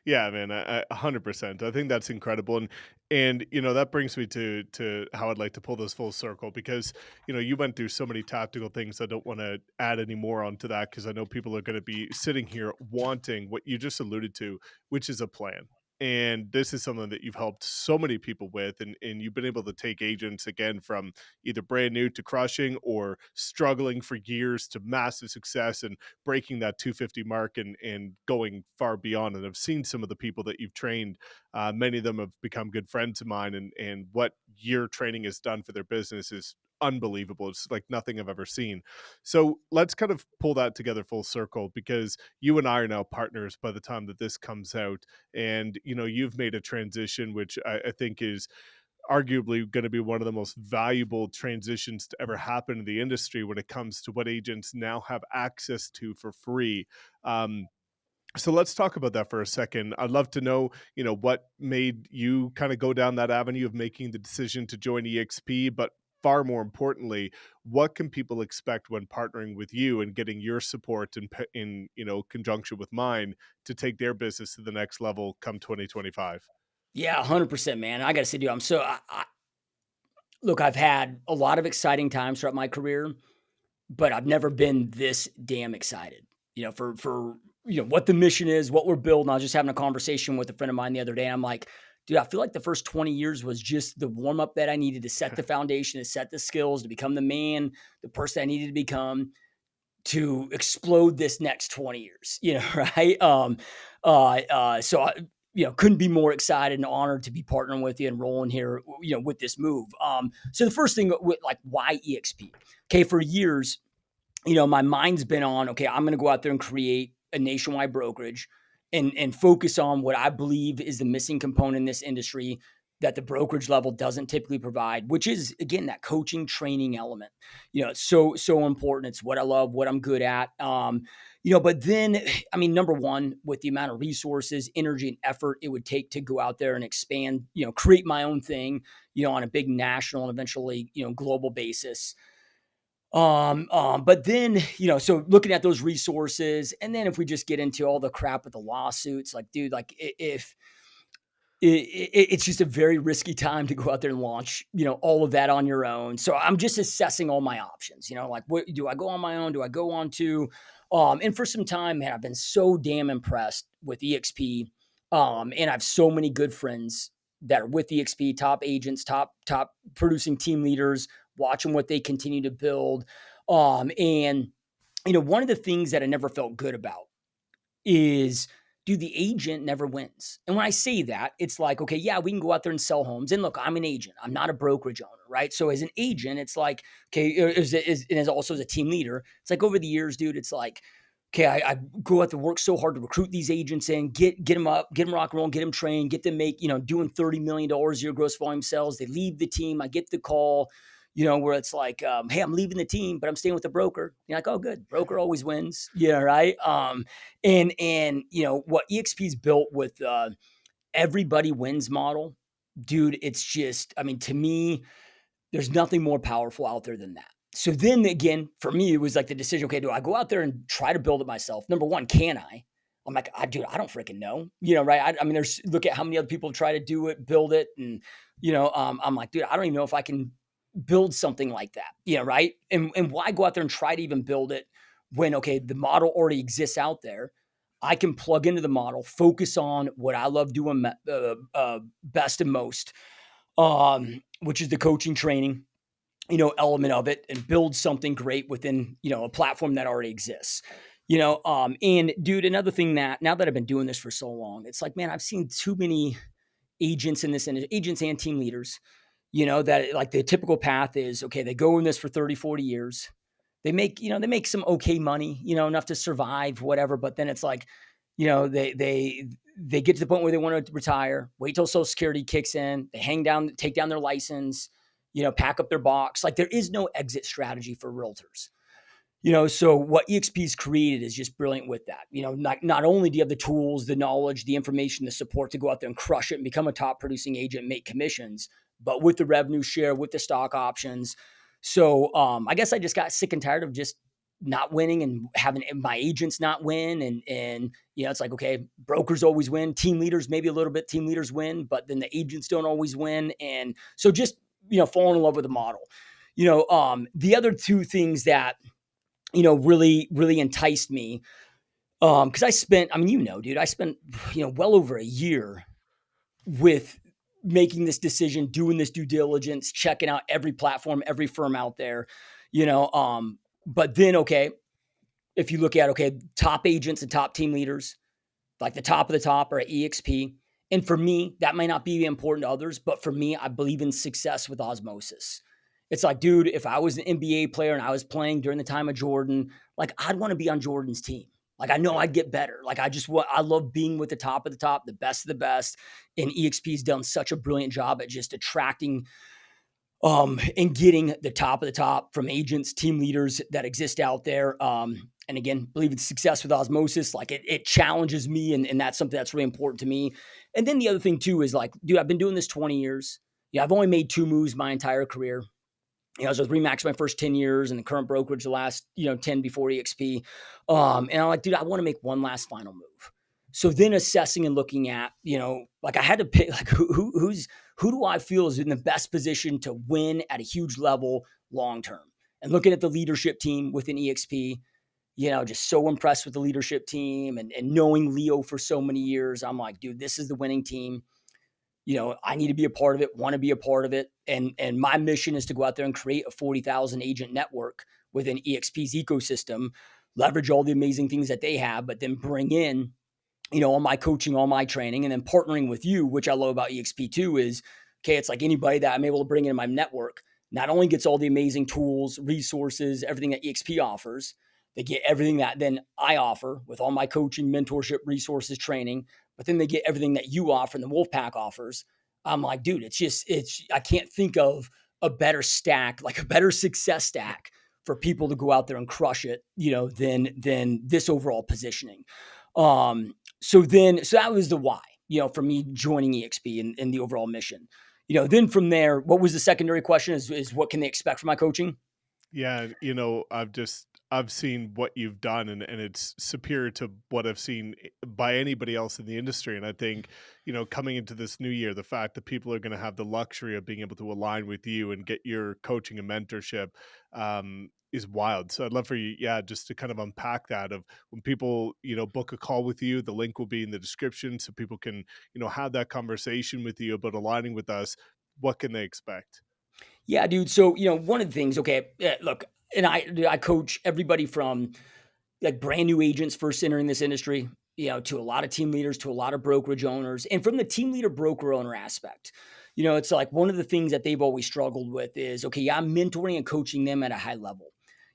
Yeah, man, 100%. I think that's incredible, and that brings me to how I'd like to pull this full circle because you went through so many tactical things. I don't want to add any more onto that because I know people are going to be sitting here wanting what you just alluded to, which is a plan. And this is something that you've helped so many people with, and you've been able to take agents again from either brand new to crushing or struggling for years to massive success and breaking that 250 mark and going far beyond. And I've seen some of the people that you've trained. Many of them have become good friends of mine, and what your training has done for their business is unbelievable. It's like nothing I've ever seen. So let's kind of pull that together full circle because you and I are now partners by the time that this comes out. And, you've made a transition, which I think is arguably going to be one of the most valuable transitions to ever happen in the industry when it comes to what agents now have access to for free. So let's talk about that for a second. I'd love to know, what made you kind of go down that avenue of making the decision to join EXP, but far more importantly, what can people expect when partnering with you and getting your support in conjunction with mine to take their business to the next level come 2025? Yeah, 100%, man. I got to say, dude, look, I've had a lot of exciting times throughout my career, but I've never been this damn excited, for what the mission is, what we're building. I was just having a conversation with a friend of mine the other day. And I'm like, dude, I feel like the first 20 years was just the warm up that I needed to set the foundation, to set the skills, to become the man, the person I needed to become to explode this next 20 years, right? So I, couldn't be more excited and honored to be partnering with you and rolling here, with this move. So the first thing with like, why EXP? Okay. For years, my mind's been on, okay, I'm going to go out there and create a nationwide brokerage and focus on what I believe is the missing component in this industry that the brokerage level doesn't typically provide, which is again, that coaching training element. It's so important. It's what I love, what I'm good at. But then, I mean, number one, with the amount of resources, energy, and effort it would take to go out there and expand, create my own thing, on a big national and eventually, global basis. But then, so looking at those resources, and then if we just get into all the crap with the lawsuits, like, dude, like if it's just a very risky time to go out there and launch, all of that on your own. So I'm just assessing all my options, like, what do I go on my own? Do I go on to, and for some time, man, I've been so damn impressed with EXP. And I have so many good friends that are with EXP, top agents, top producing team leaders, watching what they continue to build. And one of the things that I never felt good about is, dude, the agent never wins. And when I say that, it's like, okay, yeah, we can go out there and sell homes. And look, I'm an agent. I'm not a brokerage owner, right? So as an agent, it's like, okay, and as also as a team leader, it's like over the years, dude, it's like, okay, I go out to work so hard to recruit these agents in, get them up, get them rock and roll, get them trained, get them doing $30 million a year gross volume sales. They leave the team. I get the call, where it's like, hey, I'm leaving the team, but I'm staying with the broker. You're like, oh, good. Broker always wins. Yeah. Right. And what EXP's built with, everybody wins model, dude, it's just, I mean, to me, there's nothing more powerful out there than that. So then again, for me, it was like the decision, okay, do I go out there and try to build it myself? Number one, can I? I'm like, dude, I don't freaking know, right? I mean, look at how many other people try to do it, build it. And, I'm like, dude, I don't even know if I can build something like that, right? And why go out there and try to even build it when, okay, the model already exists out there. I can plug into the model, focus on what I love doing best and most, which is the coaching training, element of it, and build something great within, a platform that already exists. And dude, another thing that now that I've been doing this for so long, it's like, man, I've seen too many agents in this industry, agents and team leaders, that like the typical path is, okay, they go in this for 30, 40 years. They make some okay money, enough to survive, whatever. But then it's like, they get to the point where they want to retire, wait till Social Security kicks in, they hang down, take down their license, pack up their box. Like there is no exit strategy for realtors. So what EXP's created is just brilliant with that. Not only do you have the tools, the knowledge, the information, the support to go out there and crush it and become a top producing agent and make commissions, but with the revenue share, with the stock options. So I guess I just got sick and tired of just not winning and having my agents not win. And it's like, okay, brokers always win, team leaders, maybe a little bit team leaders win, but then the agents don't always win. And so just, falling in love with the model. The other two things that really, really enticed me. Because dude, I spent, well over a year with making this decision, doing this due diligence, checking out every platform, every firm out there, but then, okay, if you look at, okay, top agents and top team leaders, like the top of the top are at EXP. And for me, that might not be important to others, but for me, I believe in success with osmosis. It's like, dude, if I was an NBA player and I was playing during the time of Jordan, like I'd want to be on Jordan's team. Like I know I'd get better. Like I love being with the top of the top, the best of the best. And EXP's done such a brilliant job at just attracting and getting the top of the top from agents, team leaders that exist out there. And again, believe in success with osmosis. Like it challenges me, and that's something that's really important to me. And then the other thing too is like, dude, I've been doing this 20 years. Yeah, I've only made two moves my entire career. I was with Remax my first 10 years and the current brokerage the last, 10 before EXP. And I'm like, dude, I want to make one last final move. So then assessing and looking at, like I had to pick like who do I feel is in the best position to win at a huge level long term? And looking at the leadership team within EXP, just so impressed with the leadership team and knowing Leo for so many years. I'm like, dude, this is the winning team. I need to be a part of it, want to be a part of it. And my mission is to go out there and create a 40,000 agent network within EXP's ecosystem, leverage all the amazing things that they have, but then bring in, all my coaching, all my training, and then partnering with you, which I love about EXP too is, okay, it's like anybody that I'm able to bring into my network not only gets all the amazing tools, resources, everything that EXP offers, they get everything that then I offer with all my coaching, mentorship, resources, training, but then they get everything that you offer and the Wolfpack offers. I'm like, dude, I can't think of a better stack, like a better success stack for people to go out there and crush it, than this overall positioning. So that was the why, for me joining EXP and the overall mission. Then from there, what was the secondary question is what can they expect from my coaching? Yeah, I've seen what you've done, and it's superior to what I've seen by anybody else in the industry. And I think, coming into this new year, the fact that people are going to have the luxury of being able to align with you and get your coaching and mentorship is wild. So I'd love for you, yeah, just to kind of unpack that of when people, book a call with you, the link will be in the description so people can, have that conversation with you about aligning with us. What can they expect? Yeah, dude. So, one of the things, okay, look, and I coach everybody from like brand new agents first entering this industry, to a lot of team leaders, to a lot of brokerage owners. And from the team leader broker owner aspect, it's like one of the things that they've always struggled with is, okay, yeah, I'm mentoring and coaching them at a high level,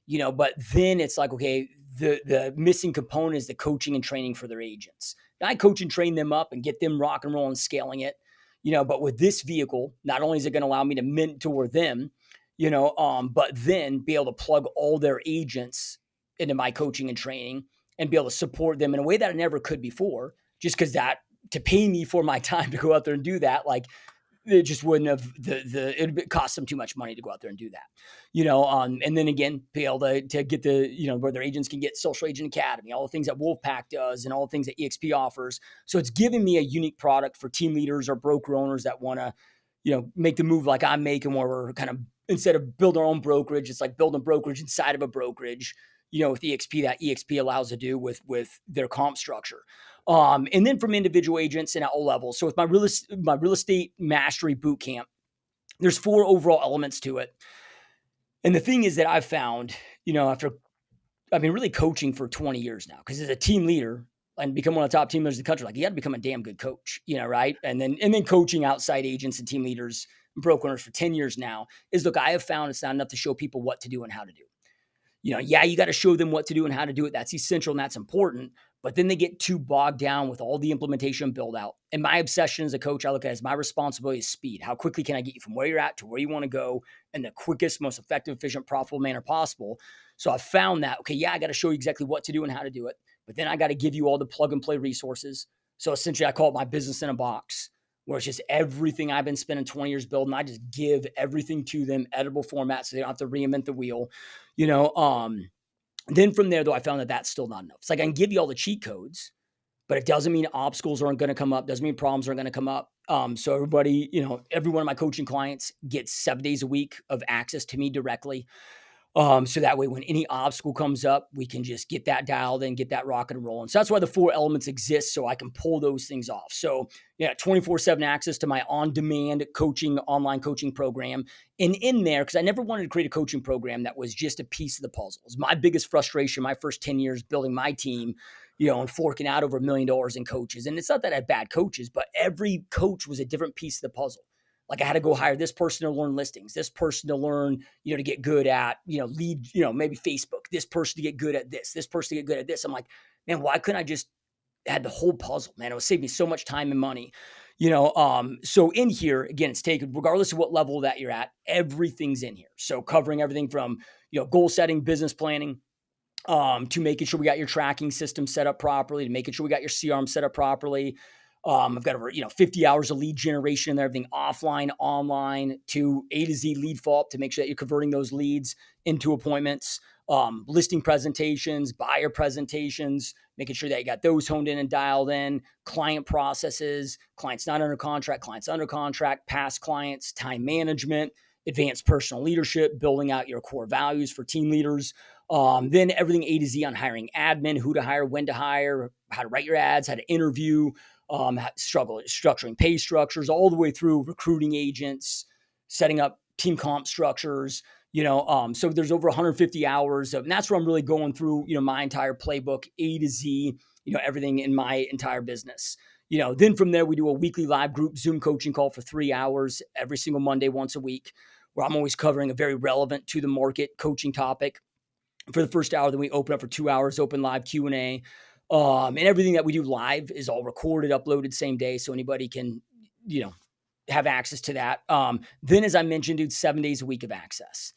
but then it's like, okay, the missing component is the coaching and training for their agents. I coach and train them up and get them rock and roll and scaling it, but with this vehicle, not only is it going to allow me to mentor them, but then be able to plug all their agents into my coaching and training and be able to support them in a way that I never could before, just because that to pay me for my time to go out there and do that, like it just wouldn't have it cost them too much money to go out there and do that, and then again, be able to get the, where their agents can get Social Agent Academy, all the things that Wolfpack does and all the things that EXP offers. So it's giving me a unique product for team leaders or broker owners that want to, make the move like I'm making, where we're kind of, instead of build our own brokerage, it's like building a brokerage inside of a brokerage, with EXP that EXP allows to do with their comp structure. And then from individual agents and at all levels. So with my real estate mastery boot camp, there's 4 overall elements to it. And the thing is that I've found, after really coaching for 20 years now. Because as a team leader and become one of the top team leaders in the country, like you got to become a damn good coach, right? And then coaching outside agents and team leaders and broker owners for 10 years now is, look, I have found it's not enough to show people what to do and how to do. Yeah, you got to show them what to do and how to do it. That's essential and that's important. But then they get too bogged down with all the implementation build out. And my obsession as a coach, I look at it as my responsibility is speed. How quickly can I get you from where you're at to where you want to go in the quickest, most effective, efficient, profitable manner possible? So I found that, okay, yeah, I got to show you exactly what to do and how to do it. But then I got to give you all the plug and play resources. So essentially, I call it my business in a box, where it's just everything I've been spending 20 years building. I just give everything to them, editable format, so they don't have to reinvent the wheel. You know, then from there, though, I found that that's still not enough. It's like I can give you all the cheat codes, but it doesn't mean obstacles aren't going to come up. Doesn't mean problems aren't going to come up. So everybody, every one of my coaching clients gets 7 days a week of access to me directly. So that way, when any obstacle comes up, we can just get that dialed in, get that rocket and rolling. So that's why the 4 elements exist, so I can pull those things off. So yeah, 24/7 access to my on-demand coaching, online coaching program. And in there, because I never wanted to create a coaching program that was just a piece of the puzzle. It's my biggest frustration, my first 10 years building my team, and forking out over $1 million in coaches. And it's not that I had bad coaches, but every coach was a different piece of the puzzle. Like I had to go hire this person to learn listings, this person to learn, to get good at, lead, maybe Facebook, this person to get good at this person to get good at this. I'm like, man, why couldn't I just had the whole puzzle, man? It would save me so much time and money, So in here, again, it's taken, regardless of what level that you're at, everything's in here. So covering everything from, goal setting, business planning, to making sure we got your tracking system set up properly, to making sure we got your CRM set up properly. I've got over 50 hours of lead generation and everything offline, online, to A to Z lead follow-up to make sure that you're converting those leads into appointments, listing presentations, buyer presentations, making sure that you got those honed in and dialed in, client processes, clients not under contract, clients under contract, past clients, time management, advanced personal leadership, building out your core values for team leaders. Then everything A to Z on hiring admin, who to hire, when to hire, how to write your ads, how to interview, structuring pay structures, all the way through recruiting agents, setting up team comp structures. So there's over 150 hours of, and that's where I'm really going through, my entire playbook, A to Z, everything in my entire business. Then from there, we do a weekly live group Zoom coaching call for 3 hours every single Monday, once a week, where I'm always covering a very relevant to the market coaching topic for the first hour. Then we open up for 2 hours, open live Q&A. And everything that we do live is all recorded, uploaded same day. So anybody can, have access to that. Then, as I mentioned, dude, 7 days a week of access.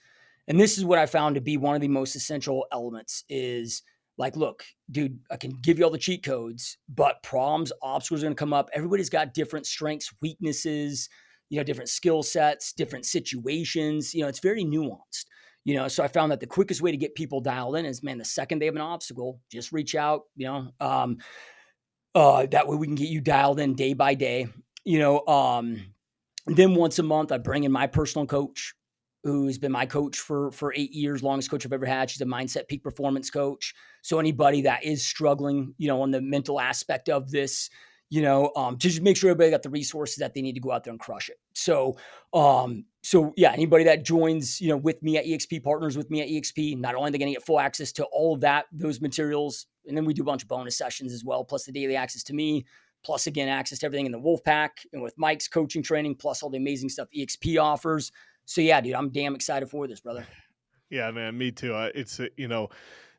And this is what I found to be one of the most essential elements is like, look, dude, I can give you all the cheat codes, but problems, obstacles are going to come up. Everybody's got different strengths, weaknesses, different skill sets, different situations. It's very nuanced. So I found that the quickest way to get people dialed in is, man, the second they have an obstacle, just reach out, that way we can get you dialed in day by day, then once a month, I bring in my personal coach, who's been my coach for 8 years, longest coach I've ever had. She's a mindset peak performance coach. So anybody that is struggling, on the mental aspect of this, to just make sure everybody got the resources that they need to go out there and crush it. So yeah, anybody that joins, with me at EXP, partners with me at EXP, not only are they going to get full access to all of that, those materials, and then we do a bunch of bonus sessions as well, plus the daily access to me, plus again, access to everything in the Wolf Pack and with Mike's coaching training, plus all the amazing stuff EXP offers. So yeah, dude, I'm damn excited for this, brother. Yeah, man, me too.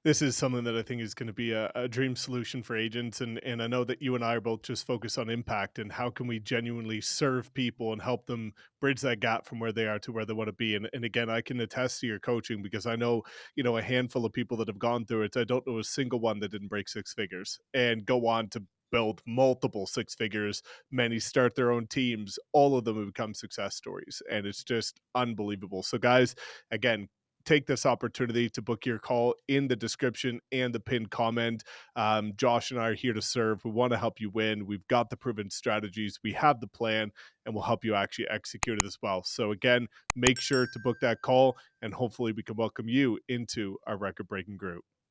This is something that I think is going to be a dream solution for agents. And I know that you and I are both just focused on impact and how can we genuinely serve people and help them bridge that gap from where they are to where they want to be. And again, I can attest to your coaching because I know, a handful of people that have gone through it. I don't know a single one that didn't break six figures and go on to build multiple six figures. Many start their own teams. All of them have become success stories. And it's just unbelievable. So guys, again, take this opportunity to book your call in the description and the pinned comment. Josh and I are here to serve. We want to help you win. We've got the proven strategies. We have the plan, and we'll help you actually execute it as well. So again, make sure to book that call, and hopefully we can welcome you into our record-breaking group.